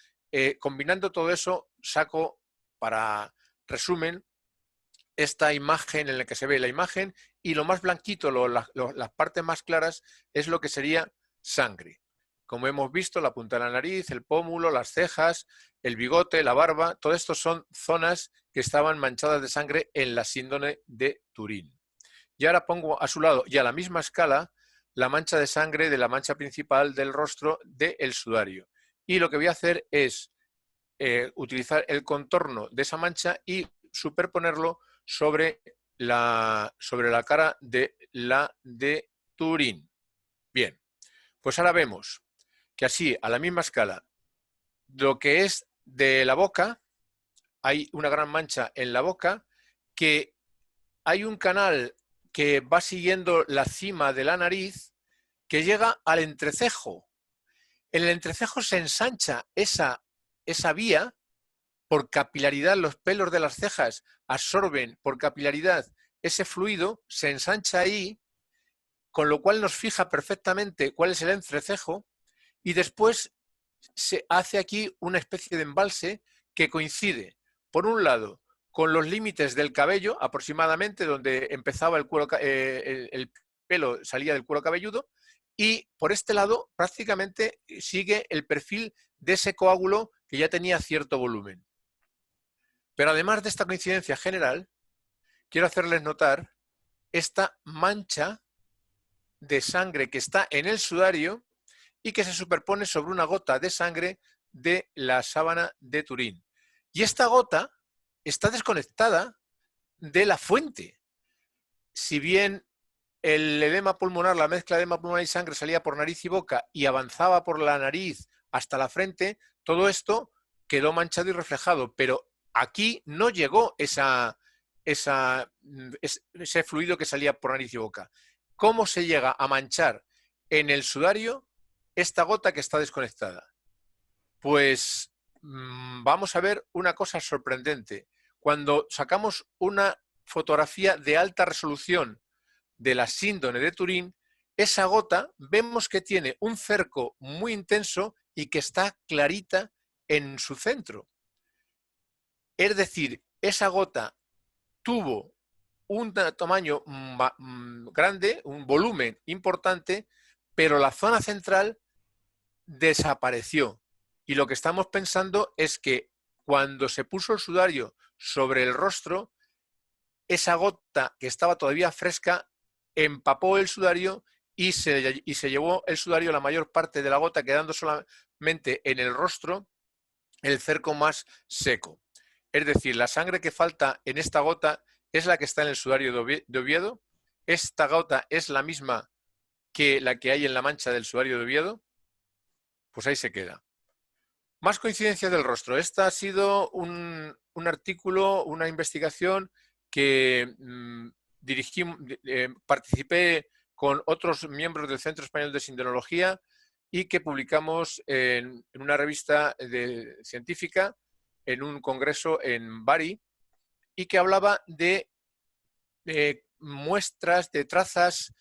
combinando todo eso, saco para resumen esta imagen en la que se ve la imagen y lo más blanquito, las partes más claras, es lo que sería sangre. Como hemos visto, la punta de la nariz, el pómulo, las cejas, el bigote, la barba, todo esto son zonas que estaban manchadas de sangre en la síndrome de Turín. Y ahora pongo a su lado y a la misma escala la mancha de sangre de la mancha principal del rostro del sudario. Y lo que voy a hacer es utilizar el contorno de esa mancha y superponerlo sobre la cara de la de Turín. Bien, pues ahora vemos que así, a la misma escala, lo que es de la boca, hay una gran mancha en la boca, que hay un canal que va siguiendo la cima de la nariz que llega al entrecejo. En el entrecejo se ensancha esa vía por capilaridad, los pelos de las cejas absorben por capilaridad ese fluido, se ensancha ahí, con lo cual nos fija perfectamente cuál es el entrecejo y después se hace aquí una especie de embalse que coincide, por un lado, con los límites del cabello, aproximadamente donde empezaba el pelo salía del cuero cabelludo, y por este lado prácticamente sigue el perfil de ese coágulo que ya tenía cierto volumen. Pero además de esta coincidencia general, quiero hacerles notar esta mancha de sangre que está en el sudario y que se superpone sobre una gota de sangre de la sábana de Turín. Y esta gota está desconectada de la fuente. Si bien el edema pulmonar, la mezcla de edema pulmonar y sangre salía por nariz y boca y avanzaba por la nariz hasta la frente, todo esto quedó manchado y reflejado, pero aquí no llegó ese fluido que salía por nariz y boca. ¿Cómo se llega a manchar en el sudario esta gota que está desconectada? Pues vamos a ver una cosa sorprendente. Cuando sacamos una fotografía de alta resolución de la síndrome de Turín, esa gota vemos que tiene un cerco muy intenso y que está clarita en su centro. Es decir, esa gota tuvo un tamaño grande, un volumen importante, pero la zona central desapareció. Y lo que estamos pensando es que cuando se puso el sudario sobre el rostro, esa gota que estaba todavía fresca empapó el sudario y se llevó el sudario la mayor parte de la gota, quedando solamente en el rostro el cerco más seco. Es decir, la sangre que falta en esta gota es la que está en el sudario de Oviedo. Esta gota es la misma que la que hay en la mancha del sudario de Oviedo. Pues ahí se queda. Más coincidencias del rostro. Esta ha sido un artículo, una investigación que participé con otros miembros del Centro Español de Sindonología y que publicamos en una revista científica en un congreso en Bari, y que hablaba de muestras de trazas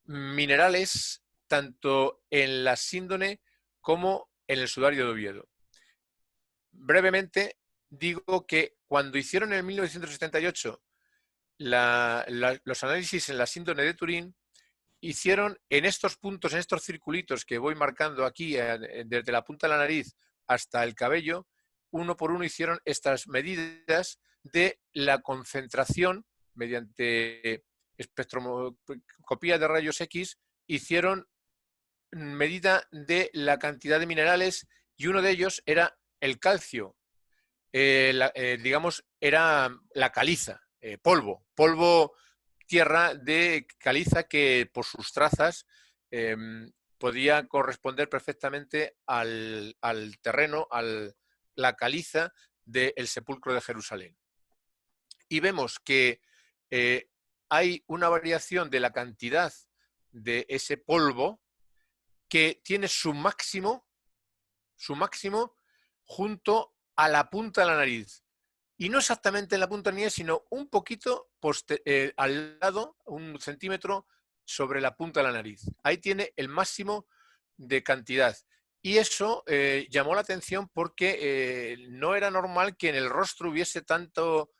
minerales tanto en la síndrome como en el sudario de Oviedo. Brevemente digo que cuando hicieron en 1978 los análisis en la síndrome de Turín, hicieron en estos puntos, en estos circulitos que voy marcando aquí, desde la punta de la nariz hasta el cabello, uno por uno hicieron estas medidas de la concentración mediante espectroscopía de rayos X. Hicieron medida de la cantidad de minerales y uno de ellos era el calcio. Digamos, era la caliza, polvo, tierra de caliza que por sus trazas podía corresponder perfectamente al terreno, la caliza del sepulcro de Jerusalén. Y vemos que hay una variación de la cantidad de ese polvo que tiene su máximo junto a la punta de la nariz. Y no exactamente en la punta de la nariz, sino un poquito al lado, 1 centímetro sobre la punta de la nariz. Ahí tiene el máximo de cantidad. Y eso llamó la atención porque no era normal que en el rostro hubiese tanto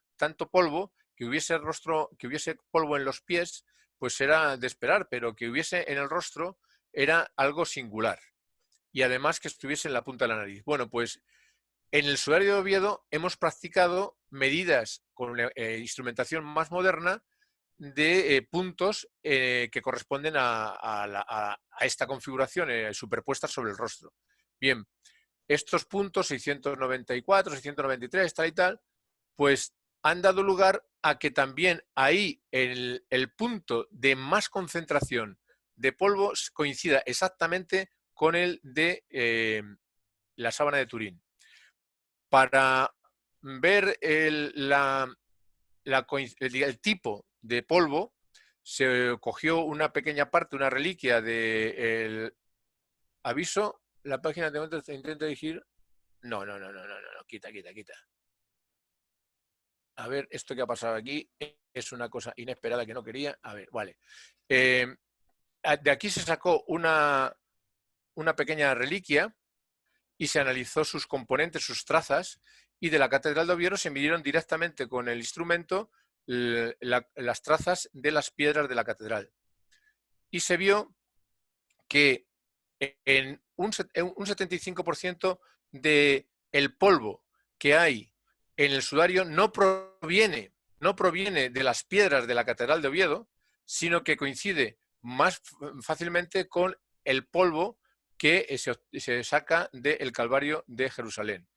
polvo, que hubiese polvo en los pies, pues era de esperar, pero que hubiese en el rostro era algo singular. Y además que estuviese en la punta de la nariz. Bueno, pues en el sudario de Oviedo hemos practicado medidas con instrumentación más moderna de puntos que corresponden a esta configuración superpuesta sobre el rostro. Bien, estos puntos 694, 693, tal y tal, pues han dado lugar a que también ahí el punto de más concentración de polvo coincida exactamente con el de la sábana de Turín. Para ver el tipo de polvo, se cogió una pequeña parte, una reliquia del aviso. La página de momento intenta decir... No, quita. A ver, esto que ha pasado aquí es una cosa inesperada que no quería. A ver, vale. De aquí se sacó una pequeña reliquia y se analizó sus componentes, sus trazas, y de la Catedral de Oviedo se midieron directamente con el instrumento las trazas de las piedras de la catedral. Y se vio que en un 75% del polvo que hay en el sudario no proviene de las piedras de la Catedral de Oviedo, sino que coincide más fácilmente con el polvo que se saca del Calvario de Jerusalén.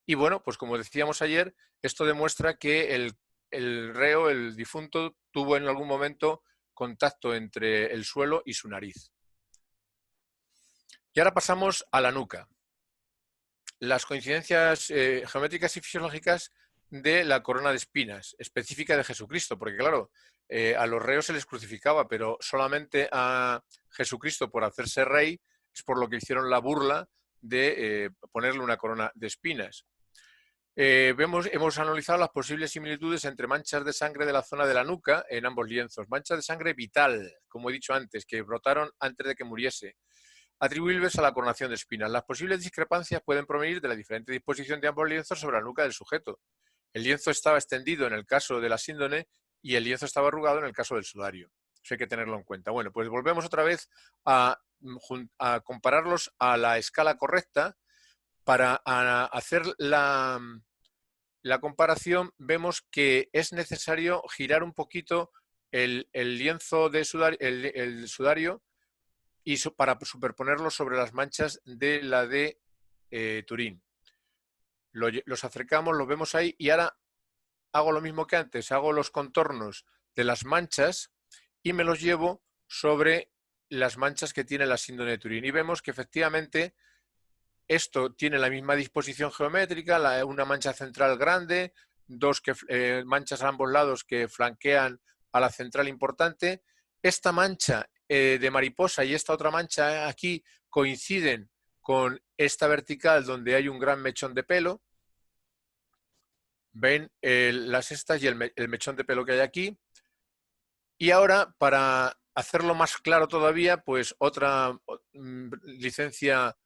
Y bueno, pues como decíamos ayer, esto demuestra que el reo, el difunto, tuvo en algún momento contacto entre el suelo y su nariz. Y ahora pasamos a la nuca. Las coincidencias geométricas y fisiológicas de la corona de espinas, específica de Jesucristo, porque claro, a los reos se les crucificaba, pero solamente a Jesucristo, por hacerse rey, es por lo que hicieron la burla de ponerle una corona de espinas. Hemos analizado las posibles similitudes entre manchas de sangre de la zona de la nuca en ambos lienzos. Manchas de sangre vital, como he dicho antes, que brotaron antes de que muriese, atribuibles a la coronación de espinas. Las posibles discrepancias pueden provenir de la diferente disposición de ambos lienzos sobre la nuca del sujeto. El lienzo estaba extendido en el caso de la síndone y el lienzo estaba arrugado en el caso del sudario. Eso hay que tenerlo en cuenta. Bueno, pues volvemos otra vez a compararlos a la escala correcta. Para hacer la comparación, vemos que es necesario girar un poquito el lienzo de el sudario y para superponerlo sobre las manchas de la de Turín. Los acercamos, los vemos ahí y ahora hago lo mismo que antes, hago los contornos de las manchas y me los llevo sobre las manchas que tiene la síndrome de Turín. Y vemos que efectivamente esto tiene la misma disposición geométrica, una mancha central grande, dos manchas a ambos lados que flanquean a la central importante. Esta mancha de mariposa y esta otra mancha aquí coinciden con esta vertical donde hay un gran mechón de pelo. Ven las estas y el mechón de pelo que hay aquí. Y ahora, para hacerlo más claro todavía, pues otra licencia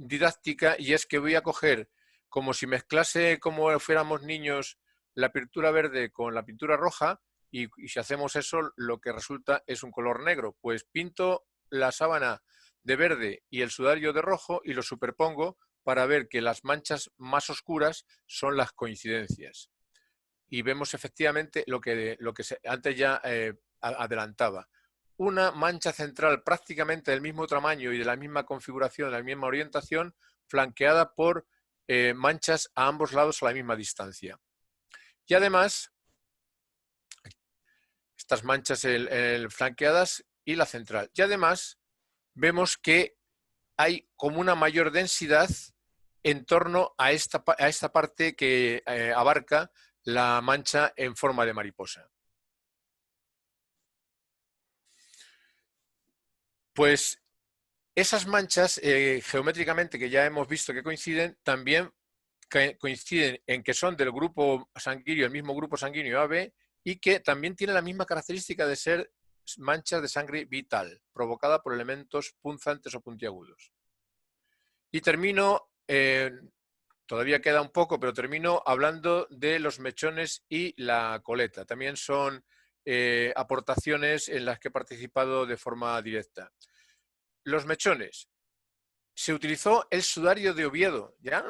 didáctica, y es que voy a coger, como si mezclase como fuéramos niños la pintura verde con la pintura roja, y si hacemos eso lo que resulta es un color negro. Pues pinto la sábana de verde y el sudario de rojo y lo superpongo para ver que las manchas más oscuras son las coincidencias. Y vemos efectivamente lo que antes ya adelantaba. Una mancha central prácticamente del mismo tamaño y de la misma configuración, de la misma orientación, flanqueada por manchas a ambos lados a la misma distancia. Y además, estas manchas flanqueadas y la central. Y además, vemos que hay como una mayor densidad en torno a esta parte que abarca la mancha en forma de mariposa. Pues esas manchas geométricamente que ya hemos visto que coinciden, también coinciden en que son del grupo sanguíneo, el mismo grupo sanguíneo AB, y que también tienen la misma característica de ser manchas de sangre vital, provocada por elementos punzantes o puntiagudos. Y termino, todavía queda un poco, pero termino hablando de los mechones y la coleta. También son aportaciones en las que he participado de forma directa. Los mechones. Se utilizó el sudario de Oviedo, ¿ya?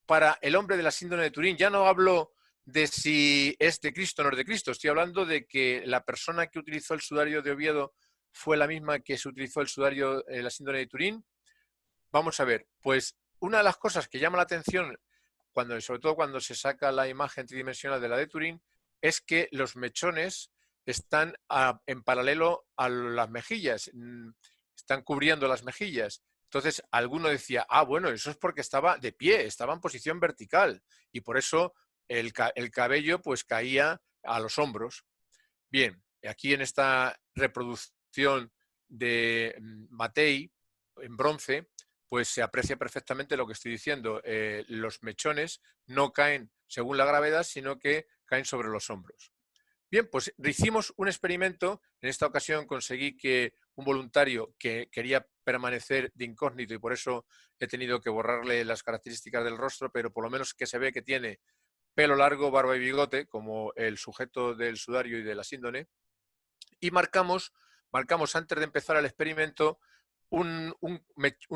Para el hombre de la síndrome de Turín. Ya no hablo de si es de Cristo o no es de Cristo. Estoy hablando de que la persona que utilizó el sudario de Oviedo fue la misma que se utilizó el sudario de la síndrome de Turín. Vamos a ver, pues una de las cosas que llama la atención, sobre todo cuando se saca la imagen tridimensional de la de Turín, es que los mechones están en paralelo a las mejillas, están cubriendo las mejillas. Entonces, alguno decía, bueno, eso es porque estaba de pie, estaba en posición vertical, y por eso el cabello pues caía a los hombros. Bien, aquí en esta reproducción de Matei, en bronce, pues se aprecia perfectamente lo que estoy diciendo. Los mechones no caen según la gravedad, sino que caen sobre los hombros. Bien, pues hicimos un experimento. En esta ocasión conseguí que un voluntario que quería permanecer de incógnito, y por eso he tenido que borrarle las características del rostro, pero por lo menos que se ve que tiene pelo largo, barba y bigote, como el sujeto del sudario y de la síndone, y marcamos antes de empezar el experimento un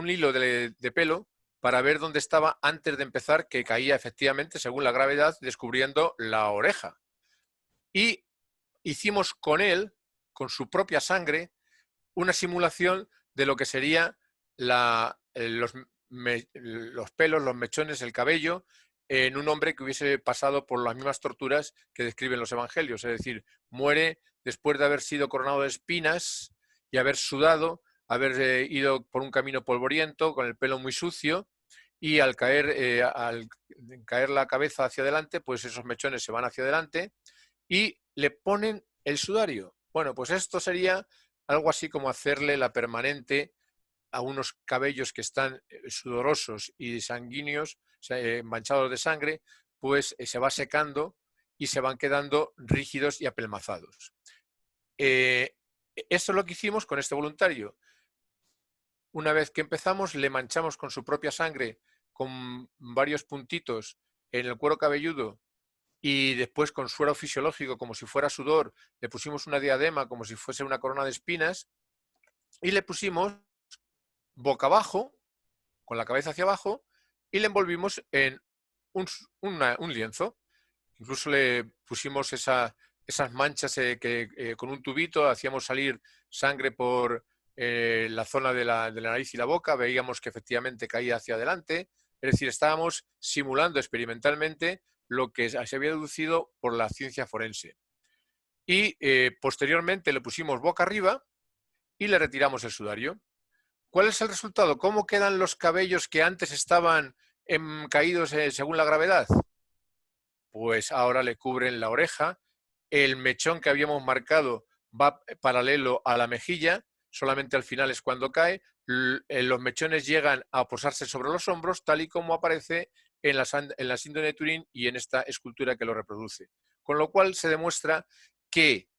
hilo de pelo para ver dónde estaba antes de empezar, que caía efectivamente según la gravedad, descubriendo la oreja. Y hicimos con él, con su propia sangre, una simulación de lo que sería los pelos, los mechones, el cabello, en un hombre que hubiese pasado por las mismas torturas que describen los evangelios. Es decir, muere después de haber sido coronado de espinas y haber sudado, haber ido por un camino polvoriento, con el pelo muy sucio, y al caer la cabeza hacia adelante, pues esos mechones se van hacia adelante y le ponen el sudario? Bueno, pues esto sería algo así como hacerle la permanente a unos cabellos que están sudorosos y sanguíneos, o sea, manchados de sangre, pues se va secando y se van quedando rígidos y apelmazados. Esto es lo que hicimos con este voluntario. Una vez que empezamos, le manchamos con su propia sangre, con varios puntitos en el cuero cabelludo, y después con suero fisiológico, como si fuera sudor, le pusimos una diadema como si fuese una corona de espinas, y le pusimos boca abajo, con la cabeza hacia abajo, y le envolvimos en un lienzo. Incluso le pusimos esas manchas que con un tubito hacíamos salir sangre por la zona de la nariz y la boca, veíamos que efectivamente caía hacia adelante. Es decir, estábamos simulando experimentalmente lo que se había deducido por la ciencia forense. Y posteriormente le pusimos boca arriba y le retiramos el sudario. ¿Cuál es el resultado? ¿Cómo quedan los cabellos que antes estaban caídos según la gravedad? Pues ahora le cubren la oreja, el mechón que habíamos marcado va paralelo a la mejilla, solamente al final es cuando cae, los mechones llegan a posarse sobre los hombros, tal y como aparece en la síndrome de Turín y en esta escultura que lo reproduce. Con lo cual se demuestra que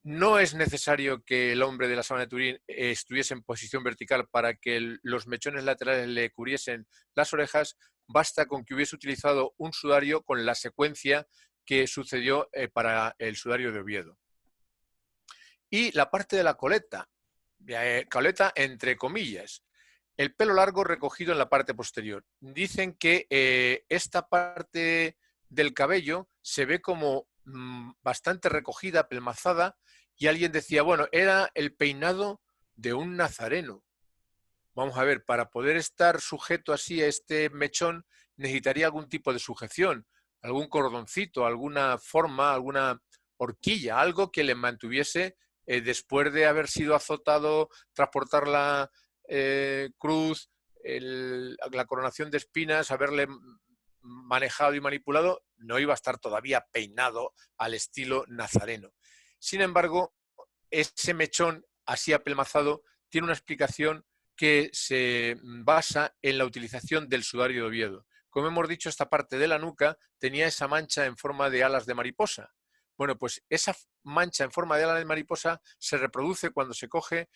no es necesario que el hombre de la sábana de Turín estuviese en posición vertical para que los mechones laterales le cubriesen las orejas, basta con que hubiese utilizado un sudario con la secuencia que sucedió para el sudario de Oviedo. Y la parte de la coleta, coleta entre comillas, el pelo largo recogido en la parte posterior. Dicen que esta parte del cabello se ve como bastante recogida, apelmazada, y alguien decía, bueno, era el peinado de un nazareno. Vamos a ver, para poder estar sujeto así a este mechón necesitaría algún tipo de sujeción, algún cordoncito, alguna forma, alguna horquilla, algo que le mantuviese después de haber sido azotado, transportar la cruz, la coronación de espinas, haberle manejado y manipulado, no iba a estar todavía peinado al estilo nazareno. Sin embargo, ese mechón así apelmazado tiene una explicación que se basa en la utilización del sudario de Oviedo. Como hemos dicho, esta parte de la nuca tenía esa mancha en forma de alas de mariposa. Bueno, pues esa mancha en forma de alas de mariposa se reproduce cuando se coge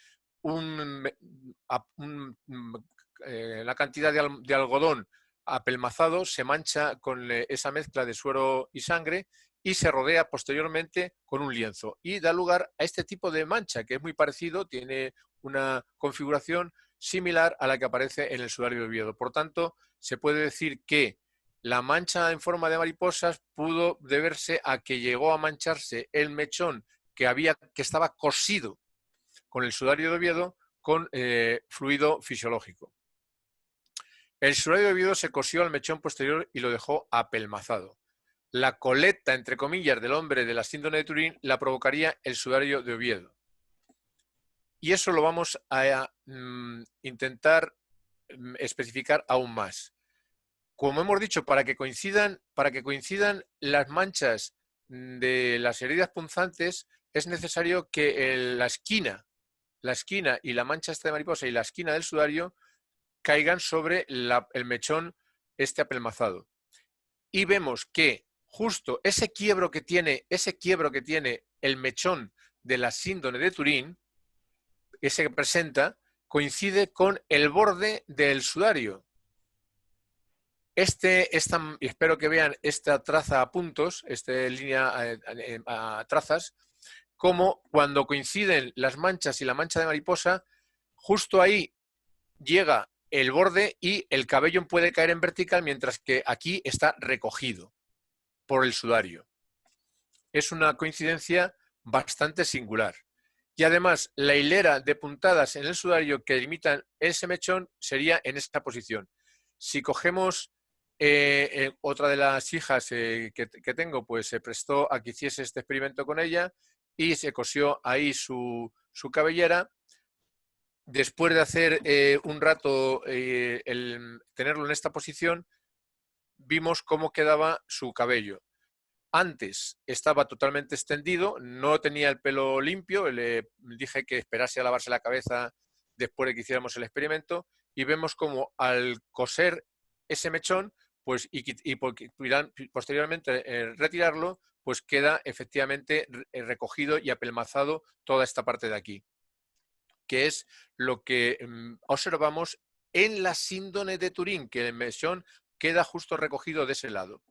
la cantidad de algodón apelmazado, se mancha con esa mezcla de suero y sangre y se rodea posteriormente con un lienzo y da lugar a este tipo de mancha que es muy parecido, tiene una configuración similar a la que aparece en el sudario de Oviedo. Por tanto, se puede decir que la mancha en forma de mariposas pudo deberse a que llegó a mancharse el mechón que estaba cosido con el sudario de Oviedo con fluido fisiológico. El sudario de Oviedo se cosió al mechón posterior y lo dejó apelmazado. La coleta, entre comillas, del hombre de la síndrome de Turín la provocaría el sudario de Oviedo. Y eso lo vamos a intentar especificar aún más. Como hemos dicho, para que coincidan las manchas de las heridas punzantes, es necesario que la esquina y la mancha esta de mariposa y la esquina del sudario caigan sobre el mechón este apelmazado. Y vemos que justo ese quiebro que tiene el mechón de la síndrome de Turín, ese que presenta, coincide con el borde del sudario. Espero que vean esta traza a puntos, esta línea a trazas, como cuando coinciden las manchas y la mancha de mariposa, justo ahí llega el borde y el cabello puede caer en vertical, mientras que aquí está recogido por el sudario. Es una coincidencia bastante singular. Y además, la hilera de puntadas en el sudario que delimitan ese mechón sería en esta posición. Si cogemos otra de las hijas que tengo, pues se prestó a que hiciese este experimento con ella y se cosió ahí su cabellera. Después de hacer un rato tenerlo en esta posición, vimos cómo quedaba su cabello. antes estaba totalmente extendido, no tenía el pelo limpio, le dije que esperase a lavarse la cabeza después de que hiciéramos el experimento, y vemos como al coser ese mechón, pues, y posteriormente retirarlo, pues queda efectivamente recogido y apelmazado toda esta parte de aquí, que es lo que observamos en la síndrome de Turín, que el mechón queda justo recogido de ese lado.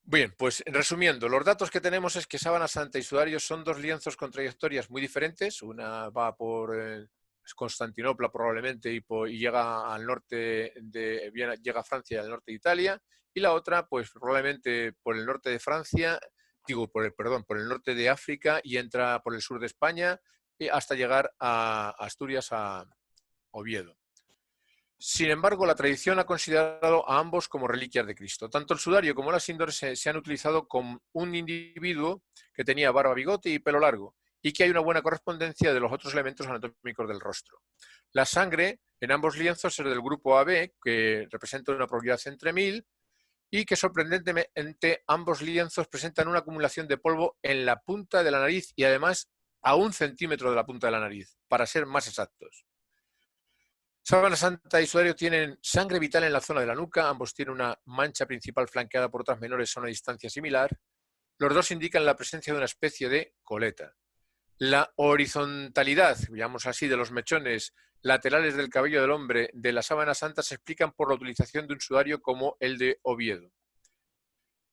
Bien, pues resumiendo, los datos que tenemos es que Sábana Santa y Sudario son dos lienzos con trayectorias muy diferentes. Una va por Constantinopla probablemente y llega al norte llega a Francia y al norte de Italia, y la otra pues probablemente por el norte de Francia, por el norte de África, y entra por el sur de España hasta llegar a Asturias, a Oviedo. Sin embargo, la tradición ha considerado a ambos como reliquias de Cristo. Tanto el sudario como la síndrome se han utilizado con un individuo que tenía barba, bigote y pelo largo, y que hay una buena correspondencia de los otros elementos anatómicos del rostro. La sangre en ambos lienzos es del grupo AB, que representa una probabilidad entre 1000, y que sorprendentemente ambos lienzos presentan una acumulación de polvo en la punta de la nariz y además a 1 centímetro de la punta de la nariz, para ser más exactos. Sábana Santa y Sudario tienen sangre vital en la zona de la nuca, ambos tienen una mancha principal flanqueada por otras menores a una distancia similar. Los dos indican la presencia de una especie de coleta. La horizontalidad, digamos así, de los mechones laterales del cabello del hombre de la Sábana Santa se explican por la utilización de un sudario como el de Oviedo.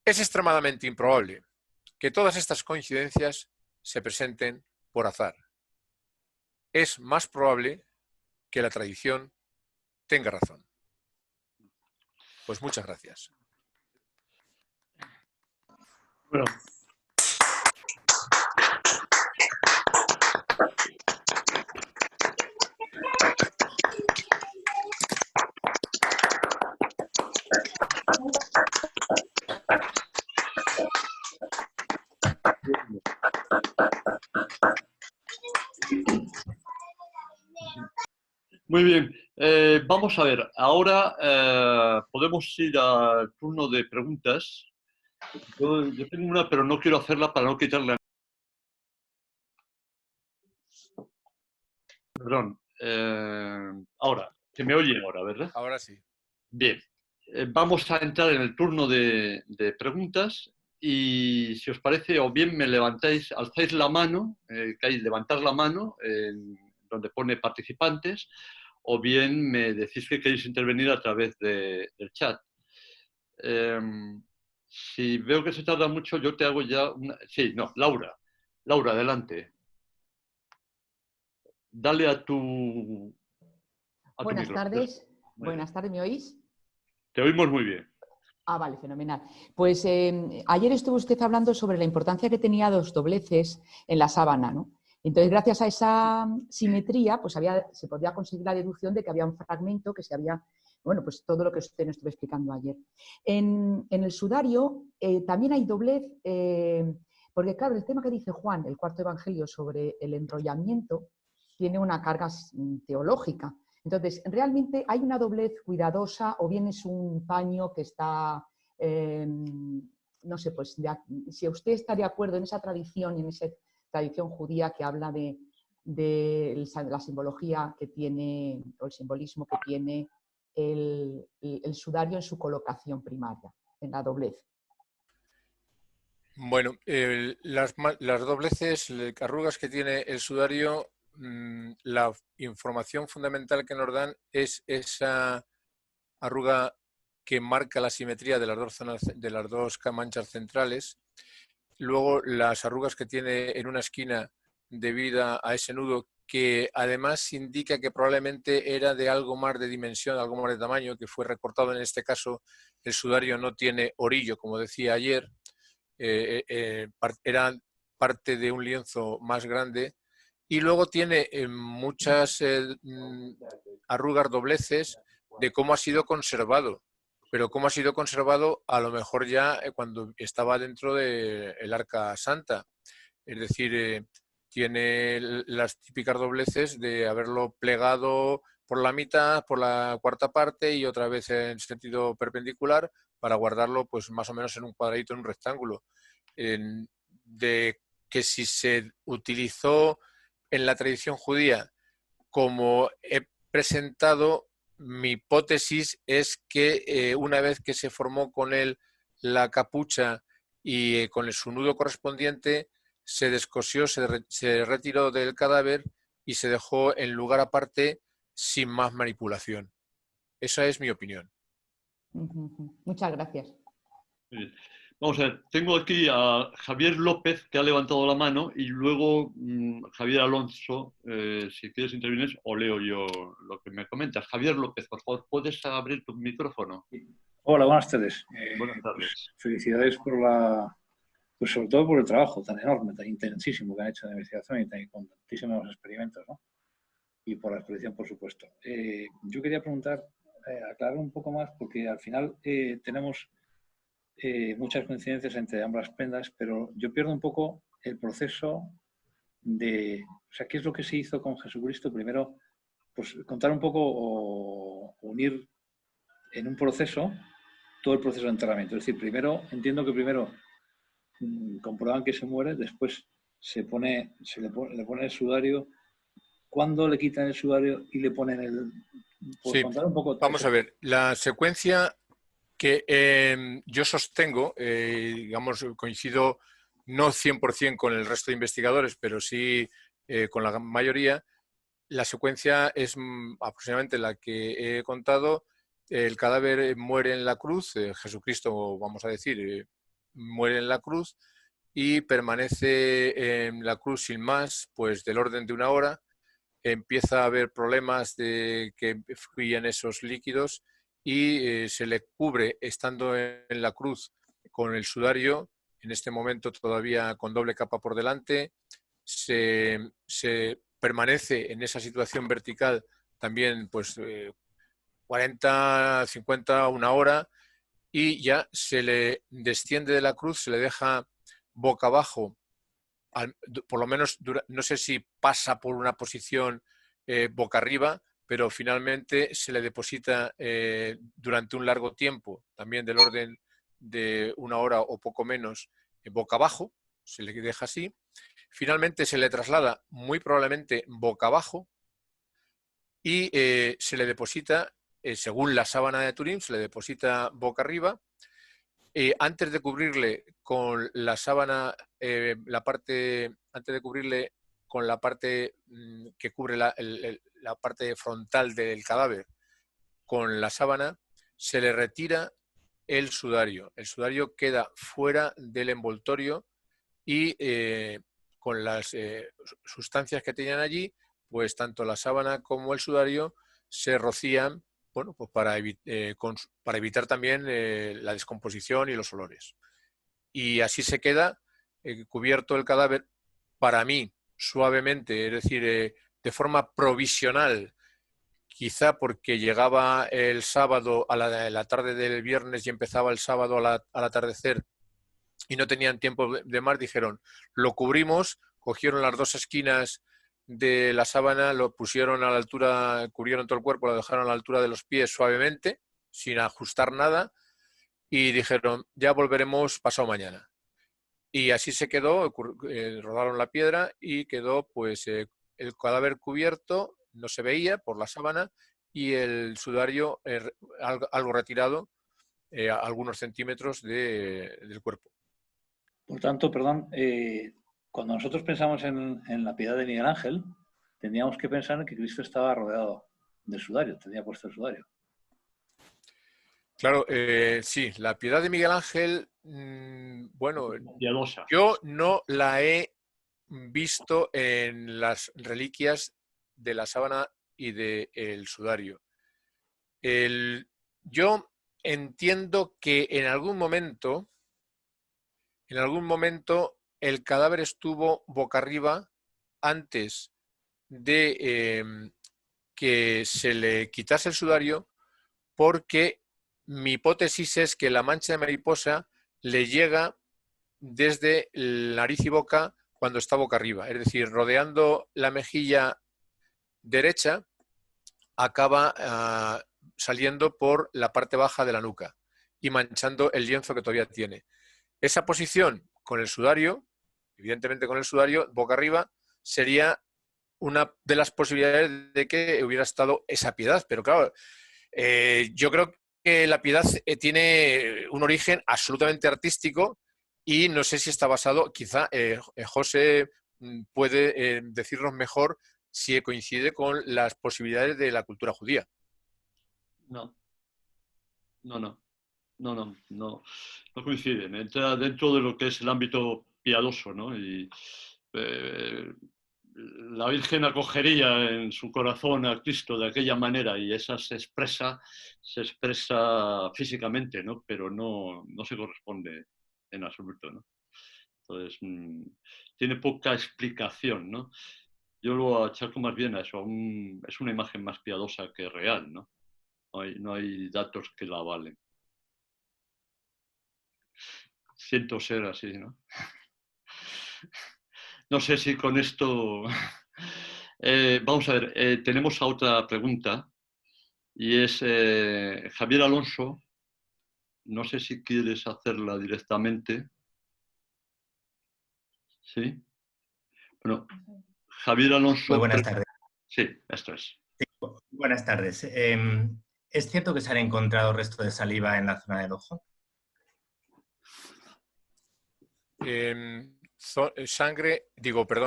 Es extremadamente improbable que todas estas coincidencias se presenten por azar. Es más probable que la tradición tenga razón. Pues muchas gracias. Bueno. Muy bien, vamos a ver, ahora podemos ir al turno de preguntas. Yo tengo una, pero no quiero hacerla para no quitarle a... Perdón, ahora, que me oye ahora, ¿verdad? Ahora sí. Bien, vamos a entrar en el turno de preguntas y si os parece, o bien me levantáis, alzáis la mano, que hay levantar la mano, donde pone participantes, o bien me decís que queréis intervenir a través del chat. Si veo que se tarda mucho, yo te hago ya una... Sí, no, Laura. Laura, adelante. Dale a tu... Buenas tardes. Buenas tardes, ¿me oís? Te oímos muy bien. Ah, vale, fenomenal. Pues ayer estuvo usted hablando sobre la importancia que tenía los dobleces en la sábana, ¿no? Entonces, gracias a esa simetría, pues se podía conseguir la deducción de que había un fragmento que se había... Bueno, pues todo lo que usted nos estuvo explicando ayer. En el sudario también hay doblez, porque claro, el tema que dice Juan, el cuarto evangelio sobre el enrollamiento, tiene una carga teológica. Entonces, realmente hay una doblez cuidadosa o bien es un paño que está, no sé, pues si usted está de acuerdo en esa tradición, en esa tradición judía que habla de la simbología que tiene, o el simbolismo que tiene el sudario en su colocación primaria, en la doblez. Bueno, las dobleces, arrugas que tiene el sudario, la información fundamental que nos dan es esa arruga que marca la simetría de las dos zonas, de las dos manchas centrales. Luego las arrugas que tiene en una esquina debido a ese nudo, que además indica que probablemente era de algo más de dimensión, algo más de tamaño, que fue recortado. En este caso el sudario no tiene orillo, como decía ayer, era parte de un lienzo más grande. Y luego tiene muchas arrugas, dobleces de cómo ha sido conservado. Pero cómo ha sido conservado a lo mejor ya cuando estaba dentro del Arca Santa. Es decir, tiene las típicas dobleces de haberlo plegado por la mitad, por la cuarta parte y otra vez en sentido perpendicular para guardarlo pues más o menos en un cuadradito, en un rectángulo. De que si se utilizó en la tradición judía como he presentado, mi hipótesis es que una vez que se formó con él la capucha y con su nudo correspondiente, se descosió, se retiró del cadáver y se dejó en lugar aparte sin más manipulación. Esa es mi opinión. Muchas gracias. Vamos a ver, tengo aquí a Javier López, que ha levantado la mano, y luego Javier Alonso, si quieres intervenir, o leo yo lo que me comentas. Javier López, por favor, ¿puedes abrir tu micrófono? Hola, buenas tardes. Buenas tardes. Pues, felicidades por pues sobre todo por el trabajo tan enorme, tan intensísimo que han hecho de investigación y con tantísimos experimentos, ¿no? Y por la exposición, por supuesto. Yo quería preguntar, aclarar un poco más, porque al final tenemos muchas coincidencias entre ambas prendas, pero yo pierdo un poco el proceso de, o sea, ¿qué es lo que se hizo con Jesucristo? Primero, pues contar un poco o unir en un proceso todo el proceso de enterramiento. Es decir, primero, entiendo que primero comprueban que se muere, después le pone el sudario. ¿Cuándo le quitan el sudario y le ponen el...? Sí, contar un poco vamos a ver, la secuencia que yo sostengo, digamos, coincido no 100% con el resto de investigadores, pero sí con la mayoría. La secuencia es aproximadamente la que he contado. El cadáver muere en la cruz, Jesucristo, vamos a decir, muere en la cruz y permanece en la cruz sin más, pues del orden de 1 hora. Empieza a haber problemas de que fluyen esos líquidos y se le cubre, estando en la cruz, con el sudario, en este momento todavía con doble capa por delante. Se permanece en esa situación vertical también pues 40, 50, 1 hora, y ya se le desciende de la cruz, se le deja boca abajo, por lo menos, no sé si pasa por una posición boca arriba, pero finalmente se le deposita durante un largo tiempo, también del orden de 1 hora o poco menos, boca abajo, se le deja así. Finalmente se le traslada muy probablemente boca abajo y se le deposita, según la sábana de Turín, se le deposita boca arriba. Antes de cubrirle con la sábana, antes de cubrirle con la parte que cubre la parte frontal del cadáver con la sábana, se le retira el sudario. El sudario queda fuera del envoltorio y con las sustancias que tenían allí, pues tanto la sábana como el sudario se rocían, bueno, pues para evitar también la descomposición y los olores. Y así se queda cubierto el cadáver, para mí, suavemente, es decir, de forma provisional, quizá porque llegaba el sábado a la tarde del viernes y empezaba el sábado al atardecer y no tenían tiempo de más, dijeron, lo cubrimos, cogieron las 2 esquinas de la sábana, lo pusieron a la altura, cubrieron todo el cuerpo, lo dejaron a la altura de los pies suavemente, sin ajustar nada, y dijeron, ya volveremos pasado mañana. Y así se quedó, rodaron la piedra y quedó pues el cadáver cubierto, no se veía por la sábana, y el sudario algo retirado, algunos centímetros del cuerpo. Por tanto, perdón, cuando nosotros pensamos en la piedad de Miguel Ángel, tendríamos que pensar en que Cristo estaba rodeado de sudario, tenía puesto el sudario. Claro, sí, la piedad de Miguel Ángel, bueno, Piadosa. Yo no la he visto en las reliquias de la sábana y del sudario. Yo entiendo que en algún momento el cadáver estuvo boca arriba antes de que se le quitase el sudario, porque mi hipótesis es que la mancha de mariposa le llega desde nariz y boca cuando está boca arriba, es decir, rodeando la mejilla derecha acaba saliendo por la parte baja de la nuca y manchando el lienzo que todavía tiene. Esa posición con el sudario, evidentemente con el sudario, boca arriba, sería una de las posibilidades de que hubiera estado esa piedad. Pero claro, yo creo que la piedad tiene un origen absolutamente artístico y no sé si está basado, quizá José puede decirnos mejor si coincide con las posibilidades de la cultura judía. No coinciden. Entra dentro de lo que es el ámbito piadoso, ¿no? Y la Virgen acogería en su corazón a Cristo de aquella manera y esa se expresa físicamente, ¿no? Pero no se corresponde en absoluto, ¿no? Entonces, tiene poca explicación, ¿no? Yo lo achaco más bien a eso, es una imagen más piadosa que real, ¿no? No hay datos que la avalen. Siento ser así, ¿no? No sé si con esto... vamos a ver, tenemos a otra pregunta y es Javier Alonso. No sé si quieres hacerla directamente. ¿Sí? Bueno, Javier Alonso... Muy buenas tardes. Sí, esto es. Sí, buenas tardes. ¿Es cierto que se han encontrado restos de saliva en la zona del ojo?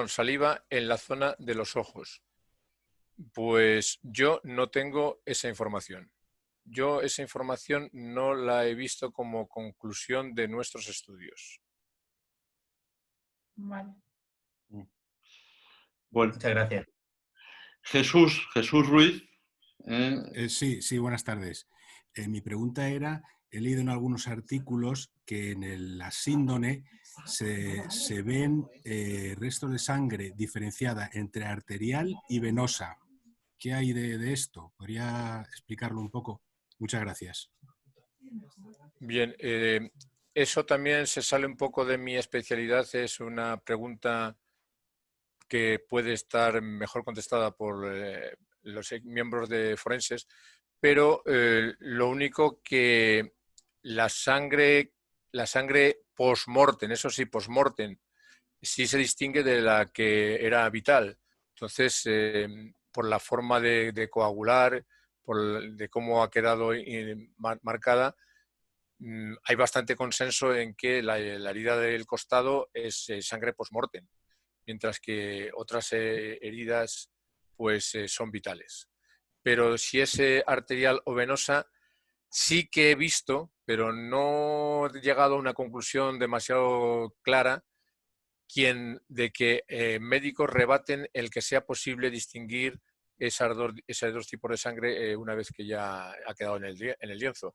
Saliva en la zona de los ojos. Pues yo no tengo esa información. Yo esa información no la he visto como conclusión de nuestros estudios. Vale. Bueno, muchas gracias. Jesús Ruiz. Sí, buenas tardes. Mi pregunta era, he leído en algunos artículos que en la síndone se ven restos de sangre diferenciada entre arterial y venosa. ¿Qué hay de esto? ¿Podría explicarlo un poco? Muchas gracias. Bien, eso también se sale un poco de mi especialidad. Es una pregunta que puede estar mejor contestada por los miembros de forenses, pero lo único que la sangre post-mortem, eso sí, post-mortem, sí se distingue de la que era vital. Entonces, por la forma de coagular, de cómo ha quedado marcada, hay bastante consenso en que la herida del costado es sangre post-mortem, mientras que otras heridas pues son vitales. Pero si es arterial o venosa, sí que he visto, pero no he llegado a una conclusión demasiado clara, de que médicos rebaten el que sea posible distinguir esos dos tipos de sangre una vez que ya ha quedado en el lienzo.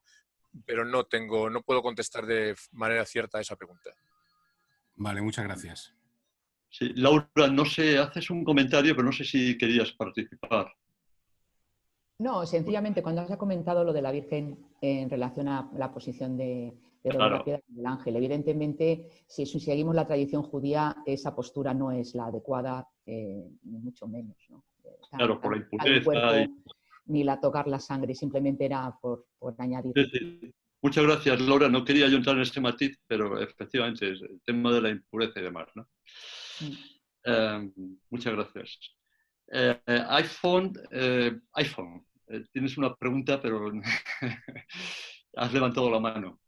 Pero no puedo contestar de manera cierta a esa pregunta. Vale, muchas gracias. Sí, Laura, no sé, haces un comentario, pero no sé si querías participar. No, sencillamente cuando has comentado lo de la Virgen en relación a la posición de la piedra del ángel, evidentemente, si seguimos la tradición judía, esa postura no es la adecuada, ni mucho menos, ¿no? Claro, por la impureza. Ni la tocar la sangre, simplemente era por añadir. Sí. Muchas gracias, Laura. No quería yo entrar en este matiz, pero efectivamente es el tema de la impureza y demás, ¿no? Muchas gracias. iPhone, tienes una pregunta, pero has levantado la mano.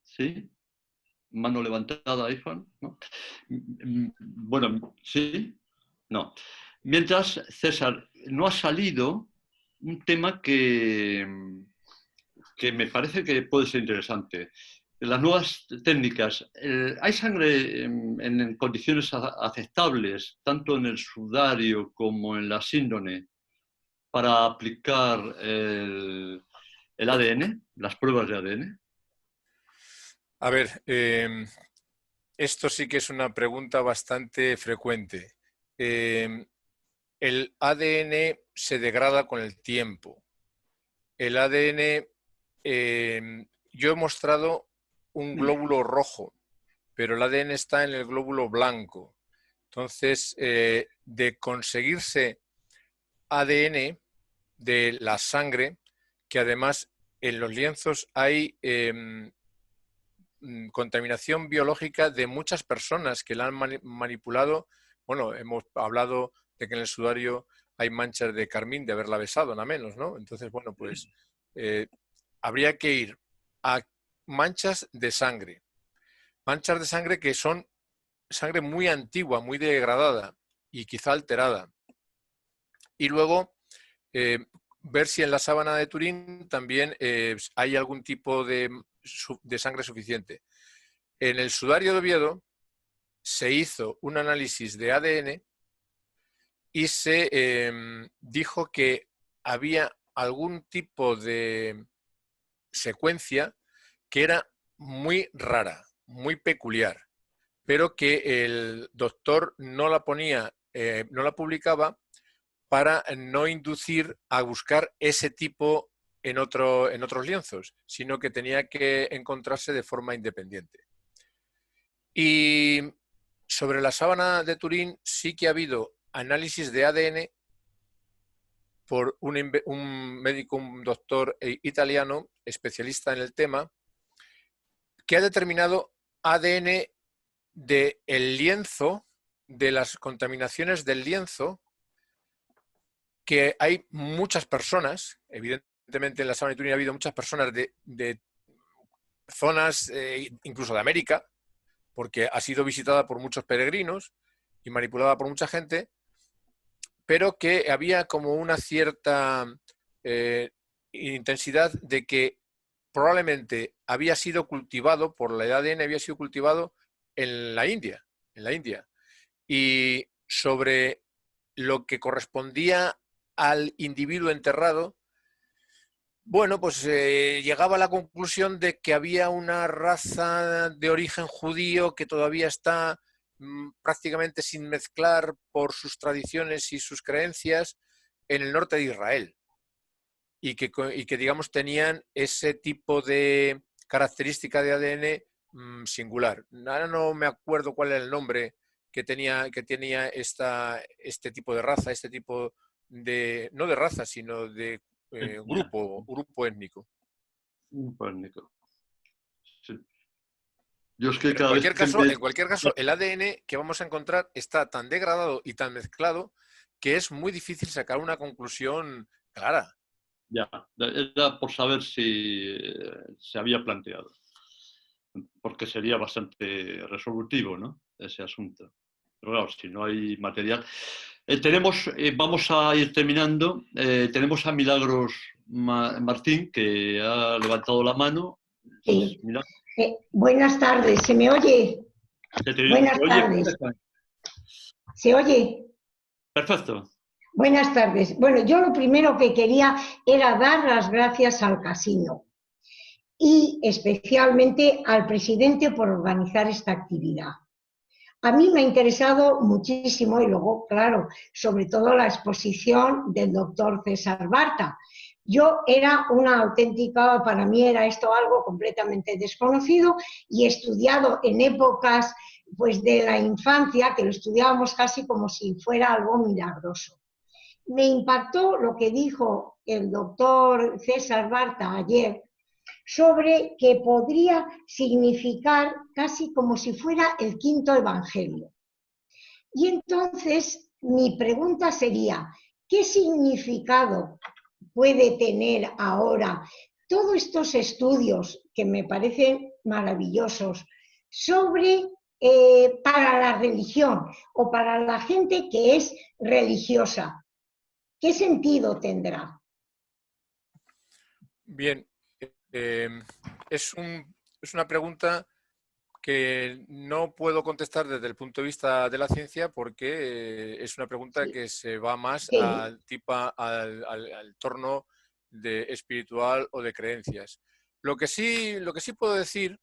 ¿Sí? Mano levantada, iPhone, ¿no? Bueno, ¿sí? No. Mientras, César, no ha salido un tema que me parece que puede ser interesante. Las nuevas técnicas. ¿Hay sangre en condiciones aceptables, tanto en el sudario como en la síndone, para aplicar el ADN, las pruebas de ADN? A ver, esto sí que es una pregunta bastante frecuente. El ADN se degrada con el tiempo. El ADN, yo he mostrado un glóbulo rojo, pero el ADN está en el glóbulo blanco. Entonces, de conseguirse ADN de la sangre, que además en los lienzos hay contaminación biológica de muchas personas que la han manipulado. Bueno, hemos hablado de que en el sudario hay manchas de carmín de haberla besado, nada menos, ¿no? Entonces, bueno, pues habría que ir a manchas de sangre que son sangre muy antigua, muy degradada y quizá alterada. Y luego ver si en la sábana de Turín también hay algún tipo de sangre suficiente. En el sudario de Oviedo se hizo un análisis de ADN y se dijo que había algún tipo de secuencia que era muy rara, muy peculiar, pero que el doctor no la ponía, no la publicaba para no inducir a buscar ese tipo en otros lienzos, sino que tenía que encontrarse de forma independiente. Y sobre la sábana de Turín sí que ha habido análisis de ADN por un médico, un doctor italiano, especialista en el tema, que ha determinado ADN del lienzo, de las contaminaciones del lienzo, que hay muchas personas, evidentemente en la sábana de Turín ha habido muchas personas de zonas, incluso de América, porque ha sido visitada por muchos peregrinos y manipulada por mucha gente, pero que había como una cierta intensidad de que probablemente había sido cultivado, por la ADN había sido cultivado en la India. Y sobre lo que correspondía al individuo enterrado, bueno, pues llegaba a la conclusión de que había una raza de origen judío que todavía está prácticamente sin mezclar por sus tradiciones y sus creencias en el norte de Israel. Y que digamos, tenían ese tipo de característica de ADN singular. Ahora no me acuerdo cuál era el nombre que tenía este tipo de raza, este tipo de, no de raza, sino de grupo étnico. Grupo étnico. Sí. Yo es que Pero cada en cualquier caso, el ADN que vamos a encontrar está tan degradado y tan mezclado que es muy difícil sacar una conclusión clara. Ya, era por saber si se había planteado, porque sería bastante resolutivo, ¿no?, ese asunto. Pero claro, si no hay material... vamos a ir terminando. Tenemos a Milagros Martín, que ha levantado la mano. Sí. Buenas tardes, ¿se me oye? Buenas tardes. ¿Se oye? Perfecto. Buenas tardes. Bueno, yo lo primero que quería era dar las gracias al casino y especialmente al presidente por organizar esta actividad. A mí me ha interesado muchísimo y luego, claro, sobre todo la exposición del doctor César Barta. Yo era una auténtica, para mí era esto algo completamente desconocido y estudiado en épocas pues, de la infancia, que lo estudiábamos casi como si fuera algo milagroso. Me impactó lo que dijo el doctor César Barta ayer sobre que podría significar casi como si fuera el quinto evangelio. Y entonces mi pregunta sería, ¿qué significado puede tener ahora todos estos estudios que me parecen maravillosos sobre para la religión o para la gente que es religiosa? ¿Qué sentido tendrá? Bien, es una pregunta que no puedo contestar desde el punto de vista de la ciencia porque es una pregunta que se va más al torno de espiritual o de creencias. Lo que sí puedo decir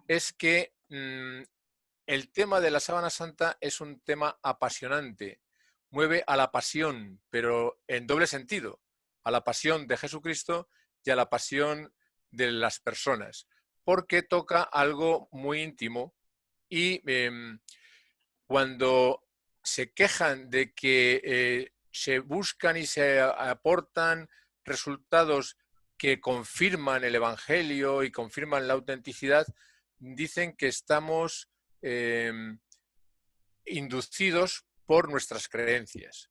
es que el tema de la Sábana Santa es un tema apasionante, mueve a la pasión, pero en doble sentido, a la pasión de Jesucristo y a la pasión de las personas, porque toca algo muy íntimo y cuando se quejan de que se buscan y se aportan resultados que confirman el Evangelio y confirman la autenticidad, dicen que estamos inducidos por nuestras creencias.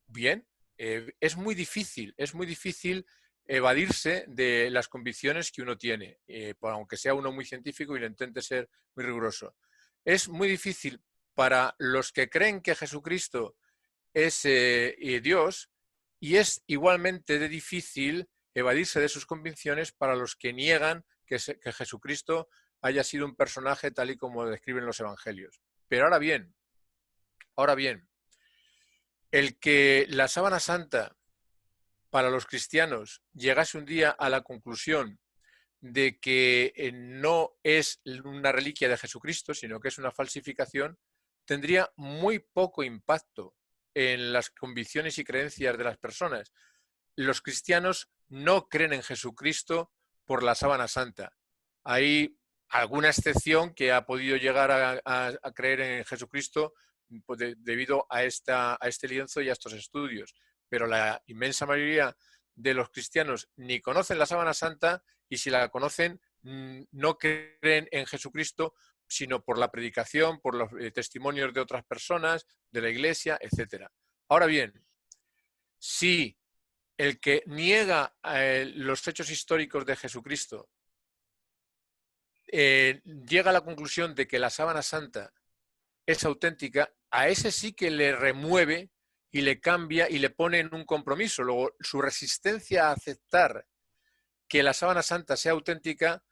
Bien, es muy difícil evadirse de las convicciones que uno tiene, aunque sea uno muy científico y lo intente ser muy riguroso. Es muy difícil para los que creen que Jesucristo es Dios, y es igualmente difícil evadirse de sus convicciones para los que niegan que Jesucristo haya sido un personaje tal y como lo describen los evangelios. Pero ahora bien, el que la sábana santa para los cristianos llegase un día a la conclusión de que no es una reliquia de Jesucristo, sino que es una falsificación, tendría muy poco impacto en las convicciones y creencias de las personas. Los cristianos no creen en Jesucristo por la sábana santa. Hay alguna excepción que ha podido llegar a creer en Jesucristo debido a este lienzo y a estos estudios, pero la inmensa mayoría de los cristianos ni conocen la sábana santa, y si la conocen no creen en Jesucristo, sino por la predicación, por los testimonios de otras personas, de la Iglesia, etc. Ahora bien, si el que niega los hechos históricos de Jesucristo llega a la conclusión de que la sábana santa es auténtica, a ese sí que le remueve y le cambia y le pone en un compromiso. Luego, su resistencia a aceptar que la sábana santa sea auténtica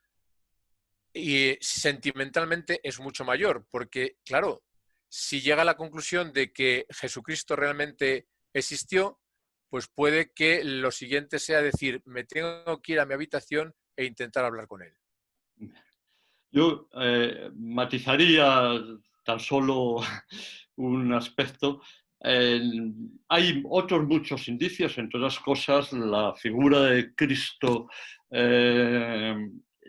y sentimentalmente es mucho mayor, porque, claro, si llega a la conclusión de que Jesucristo realmente existió, pues puede que lo siguiente sea decir, me tengo que ir a mi habitación e intentar hablar con él. Yo matizaría tan solo un aspecto. Hay otros muchos indicios, entre otras cosas, la figura de Cristo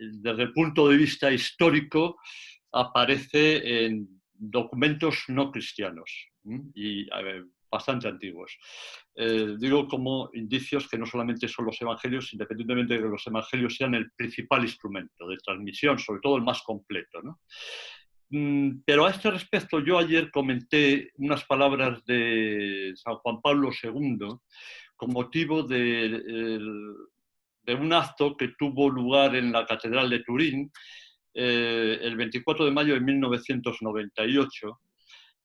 desde el punto de vista histórico aparece en documentos no cristianos y bastante antiguos. Digo como indicios que no solamente son los evangelios, independientemente de que los evangelios sean el principal instrumento de transmisión, sobre todo el más completo, ¿no? Pero a este respecto, yo ayer comenté unas palabras de San Juan Pablo II con motivo de un acto que tuvo lugar en la Catedral de Turín el 24 de mayo de 1998,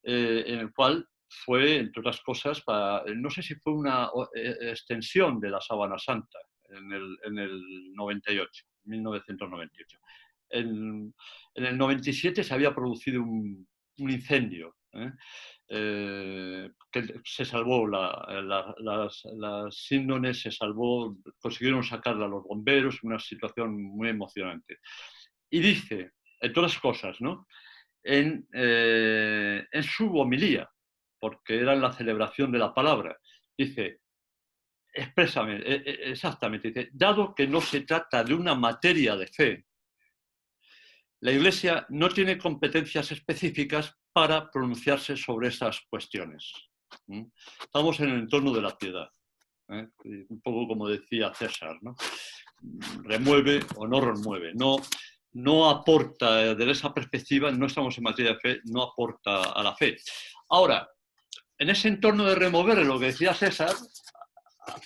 en el cual fue, entre otras cosas, no sé si fue una extensión de la Sábana Santa en el 98, 1998. En el 97 se había producido un incendio, que se salvó, las síndones se salvó, consiguieron sacarla a los bomberos, una situación muy emocionante. Y dice, entre otras cosas, ¿no?, en su homilía, porque era la celebración de la palabra, dice, exactamente, dice, dado que no se trata de una materia de fe, la Iglesia no tiene competencias específicas para pronunciarse sobre esas cuestiones. Estamos en el entorno de la piedad, un poco como decía César, ¿no? Remueve o no remueve, no aporta, desde esa perspectiva, no estamos en materia de fe, no aporta a la fe. Ahora, en ese entorno de remover, lo que decía César,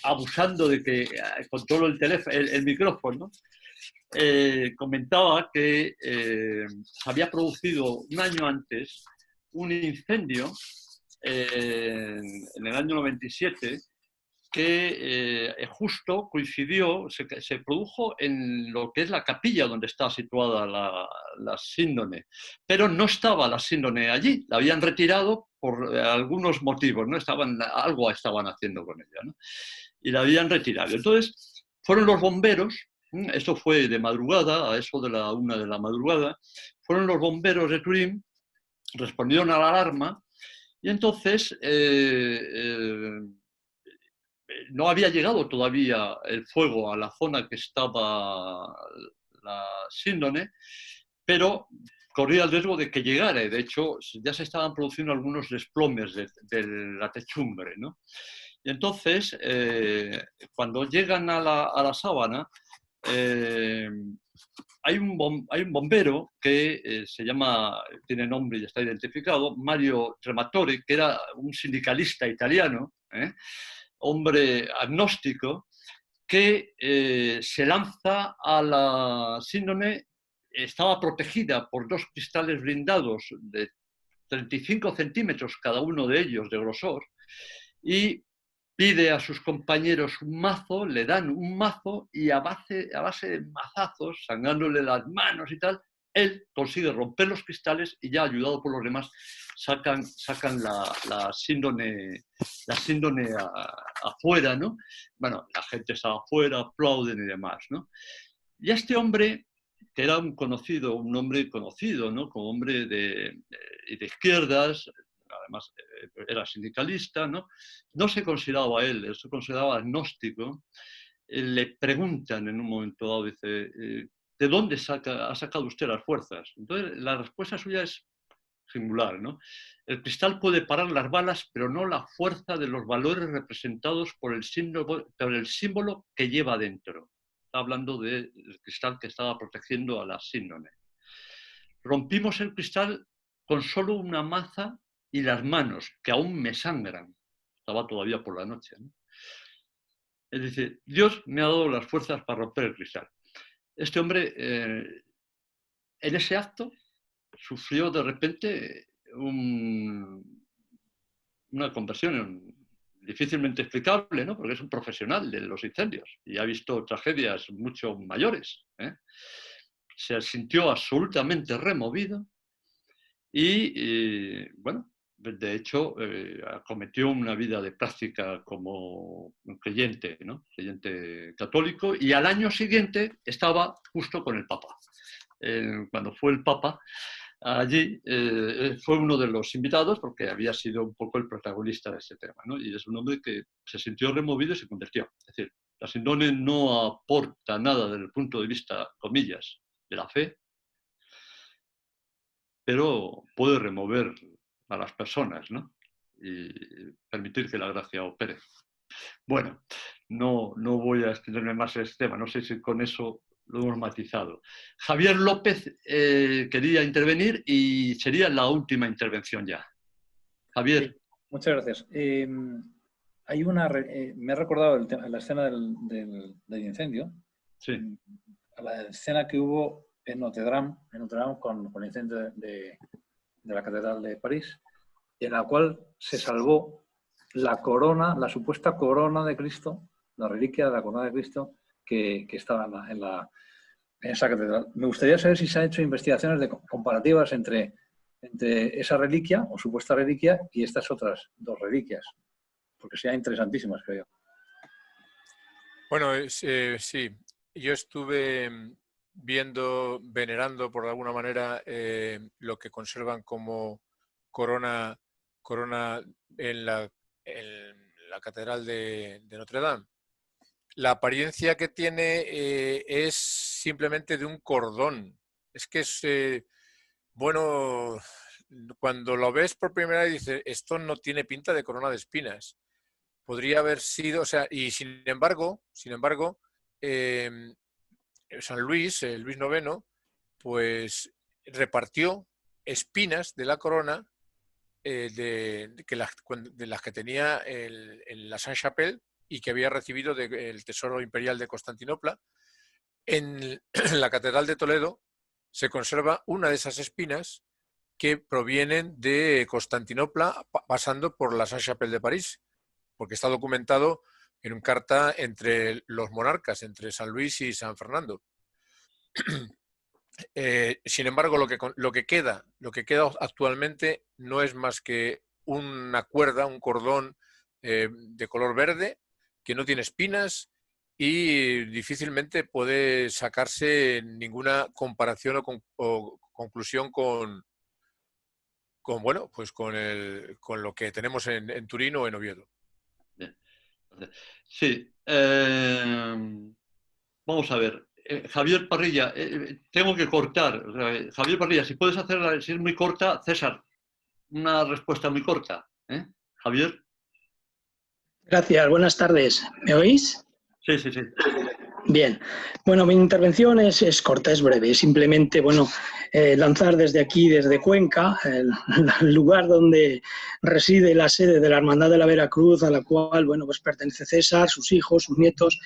abusando de que controlo el teléfono, el micrófono, comentaba que se había producido un año antes un incendio en el año 97 que justo coincidió, se produjo en lo que es la capilla donde está situada la síndone, pero no estaba la síndone allí, la habían retirado por algunos motivos, ¿no? Algo estaban haciendo con ella, ¿no? Y la habían retirado. Entonces fueron los bomberos, esto fue de madrugada, a eso de la 1 de la madrugada, fueron los bomberos de Turín, respondieron a la alarma y entonces no había llegado todavía el fuego a la zona que estaba la síndone, pero corría el riesgo de que llegara, y de hecho ya se estaban produciendo algunos desplomes de la techumbre, ¿no? Y entonces, cuando llegan a la sábana, hay un bombero que se llama, tiene nombre y está identificado, Mario Trematore, que era un sindicalista italiano, hombre agnóstico, que se lanza a la síndone. Estaba protegida por 2 cristales blindados de 35 centímetros cada uno de ellos de grosor, y pide a sus compañeros un mazo, le dan un mazo y a base de mazazos, sangrándole las manos y tal, él consigue romper los cristales y ya ayudado por los demás sacan la síndone afuera, ¿no? Bueno, la gente estaba afuera, aplauden y demás, ¿no? Y a este hombre, que era un hombre conocido, ¿no? Como hombre de izquierdas, además era sindicalista, ¿no? No se consideraba él se consideraba agnóstico. Le preguntan en un momento dado, dice, ¿de dónde ha sacado usted las fuerzas? Entonces, la respuesta suya es singular, ¿no? El cristal puede parar las balas, pero no la fuerza de los valores representados por el símbolo que lleva dentro. Está hablando del cristal que estaba protegiendo a la síndone. Rompimos el cristal con solo una maza y las manos, que aún me sangran. Estaba todavía por la noche, ¿no? Es decir, Dios me ha dado las fuerzas para romper el cristal. Este hombre, en ese acto, sufrió de repente una conversión difícilmente explicable, ¿no? Porque es un profesional de los incendios y ha visto tragedias mucho mayores, ¿eh? Se sintió absolutamente removido y bueno, de hecho, acometió una vida de práctica como un creyente, ¿no? Creyente católico, y al año siguiente estaba justo con el Papa. Cuando fue el Papa, allí fue uno de los invitados porque había sido un poco el protagonista de ese tema, ¿no? Y es un hombre que se sintió removido y se convirtió. Es decir, la síndone no aporta nada desde el punto de vista, comillas, de la fe, pero puede remover a las personas, ¿no? Y permitir que la gracia opere. Bueno, no voy a extenderme más en este tema, no sé si con eso lo hemos matizado. Javier López quería intervenir y sería la última intervención ya. Javier. Sí, muchas gracias. Hay me ha recordado la escena del incendio. Sí. La escena que hubo en Notre Dame con el incendio de la Catedral de París, en la cual se salvó la corona, la supuesta corona de Cristo, la reliquia de la corona de Cristo que estaba en esa catedral. Me gustaría saber si se han hecho investigaciones comparativas entre esa reliquia o supuesta reliquia y estas otras 2 reliquias, porque sean interesantísimas, creo yo. Bueno, sí, yo estuve venerando por alguna manera lo que conservan como corona en la Catedral de Notre Dame. La apariencia que tiene es simplemente de un cordón. Es que es, bueno, cuando lo ves por primera vez dices, esto no tiene pinta de corona de espinas. Podría haber sido, o sea, y sin embargo, San Luis, Luis IX, pues repartió espinas de la corona de las que tenía en la Sainte-Chapelle y que había recibido del Tesoro Imperial de Constantinopla. En la Catedral de Toledo se conserva una de esas espinas que provienen de Constantinopla pasando por la Sainte-Chapelle de París, porque está documentado en una carta entre los monarcas, entre San Luis y San Fernando. Sin embargo, lo que queda actualmente no es más que una cuerda, un cordón de color verde que no tiene espinas y difícilmente puede sacarse ninguna comparación o conclusión con lo que tenemos en Turín o en Oviedo. Bien. Sí. Vamos a ver. Javier Parrilla, tengo que cortar. Javier Parrilla, si puedes hacerla, si es muy corta, César, una respuesta muy corta. Javier. Gracias, buenas tardes. ¿Me oís? Sí, sí, sí. Bien. Bueno, mi intervención es corta, es breve. Simplemente, lanzar desde aquí, desde Cuenca, el lugar donde reside la sede de la Hermandad de la Veracruz, a la cual, pues pertenece César, sus hijos, sus nietos,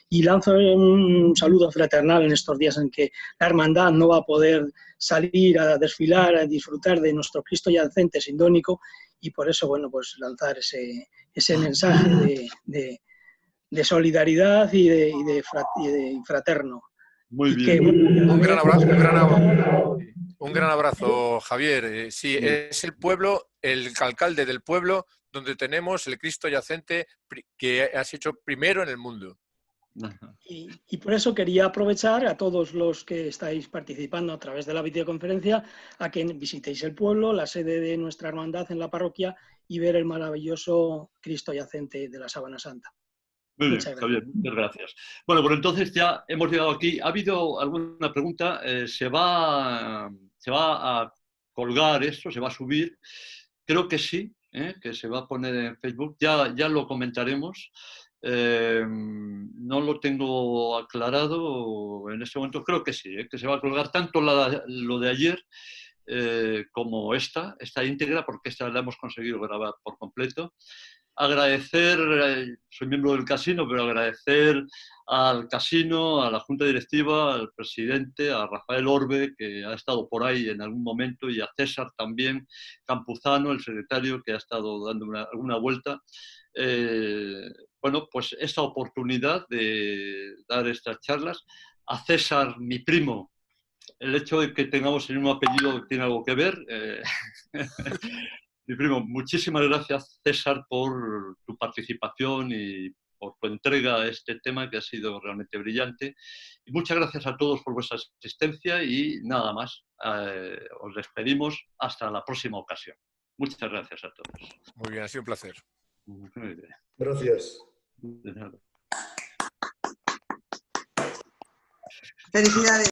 y lanzo un saludo fraternal en estos días en que la Hermandad no va a poder salir a desfilar, a disfrutar de nuestro Cristo yacente sindónico, y por eso, pues lanzar ese mensaje de solidaridad y de fraterno. Muy bien. Un gran abrazo, Javier. Sí, es el pueblo, el alcalde del pueblo, donde tenemos el Cristo yacente que has hecho primero en el mundo. Y por eso quería aprovechar a todos los que estáis participando a través de la videoconferencia a que visitéis el pueblo, la sede de nuestra hermandad en la parroquia, y ver el maravilloso Cristo yacente de la Sábana Santa. Muy bien, Javier, muchas gracias. Bueno, pues entonces ya hemos llegado aquí. ¿Ha habido alguna pregunta? ¿Se va a colgar esto? ¿Se va a subir? Creo que sí, que se va a poner en Facebook. Ya lo comentaremos. No lo tengo aclarado en este momento. Creo que sí, que se va a colgar tanto lo de ayer como esta íntegra, porque esta la hemos conseguido grabar por completo. Agradecer, soy miembro del casino, pero agradecer al casino, a la junta directiva, al presidente, a Rafael Orbe, que ha estado por ahí en algún momento, y a César también, Campuzano, el secretario, que ha estado dando una vuelta. Pues esta oportunidad de dar estas charlas. A César, mi primo, el hecho de que tengamos el mismo apellido tiene algo que ver. Mi primo, muchísimas gracias, César, por tu participación y por tu entrega a este tema, que ha sido realmente brillante. Y muchas gracias a todos por vuestra asistencia y nada más. Os despedimos hasta la próxima ocasión. Muchas gracias a todos. Muy bien, ha sido un placer. Muy bien. Gracias. De nada. Felicidades.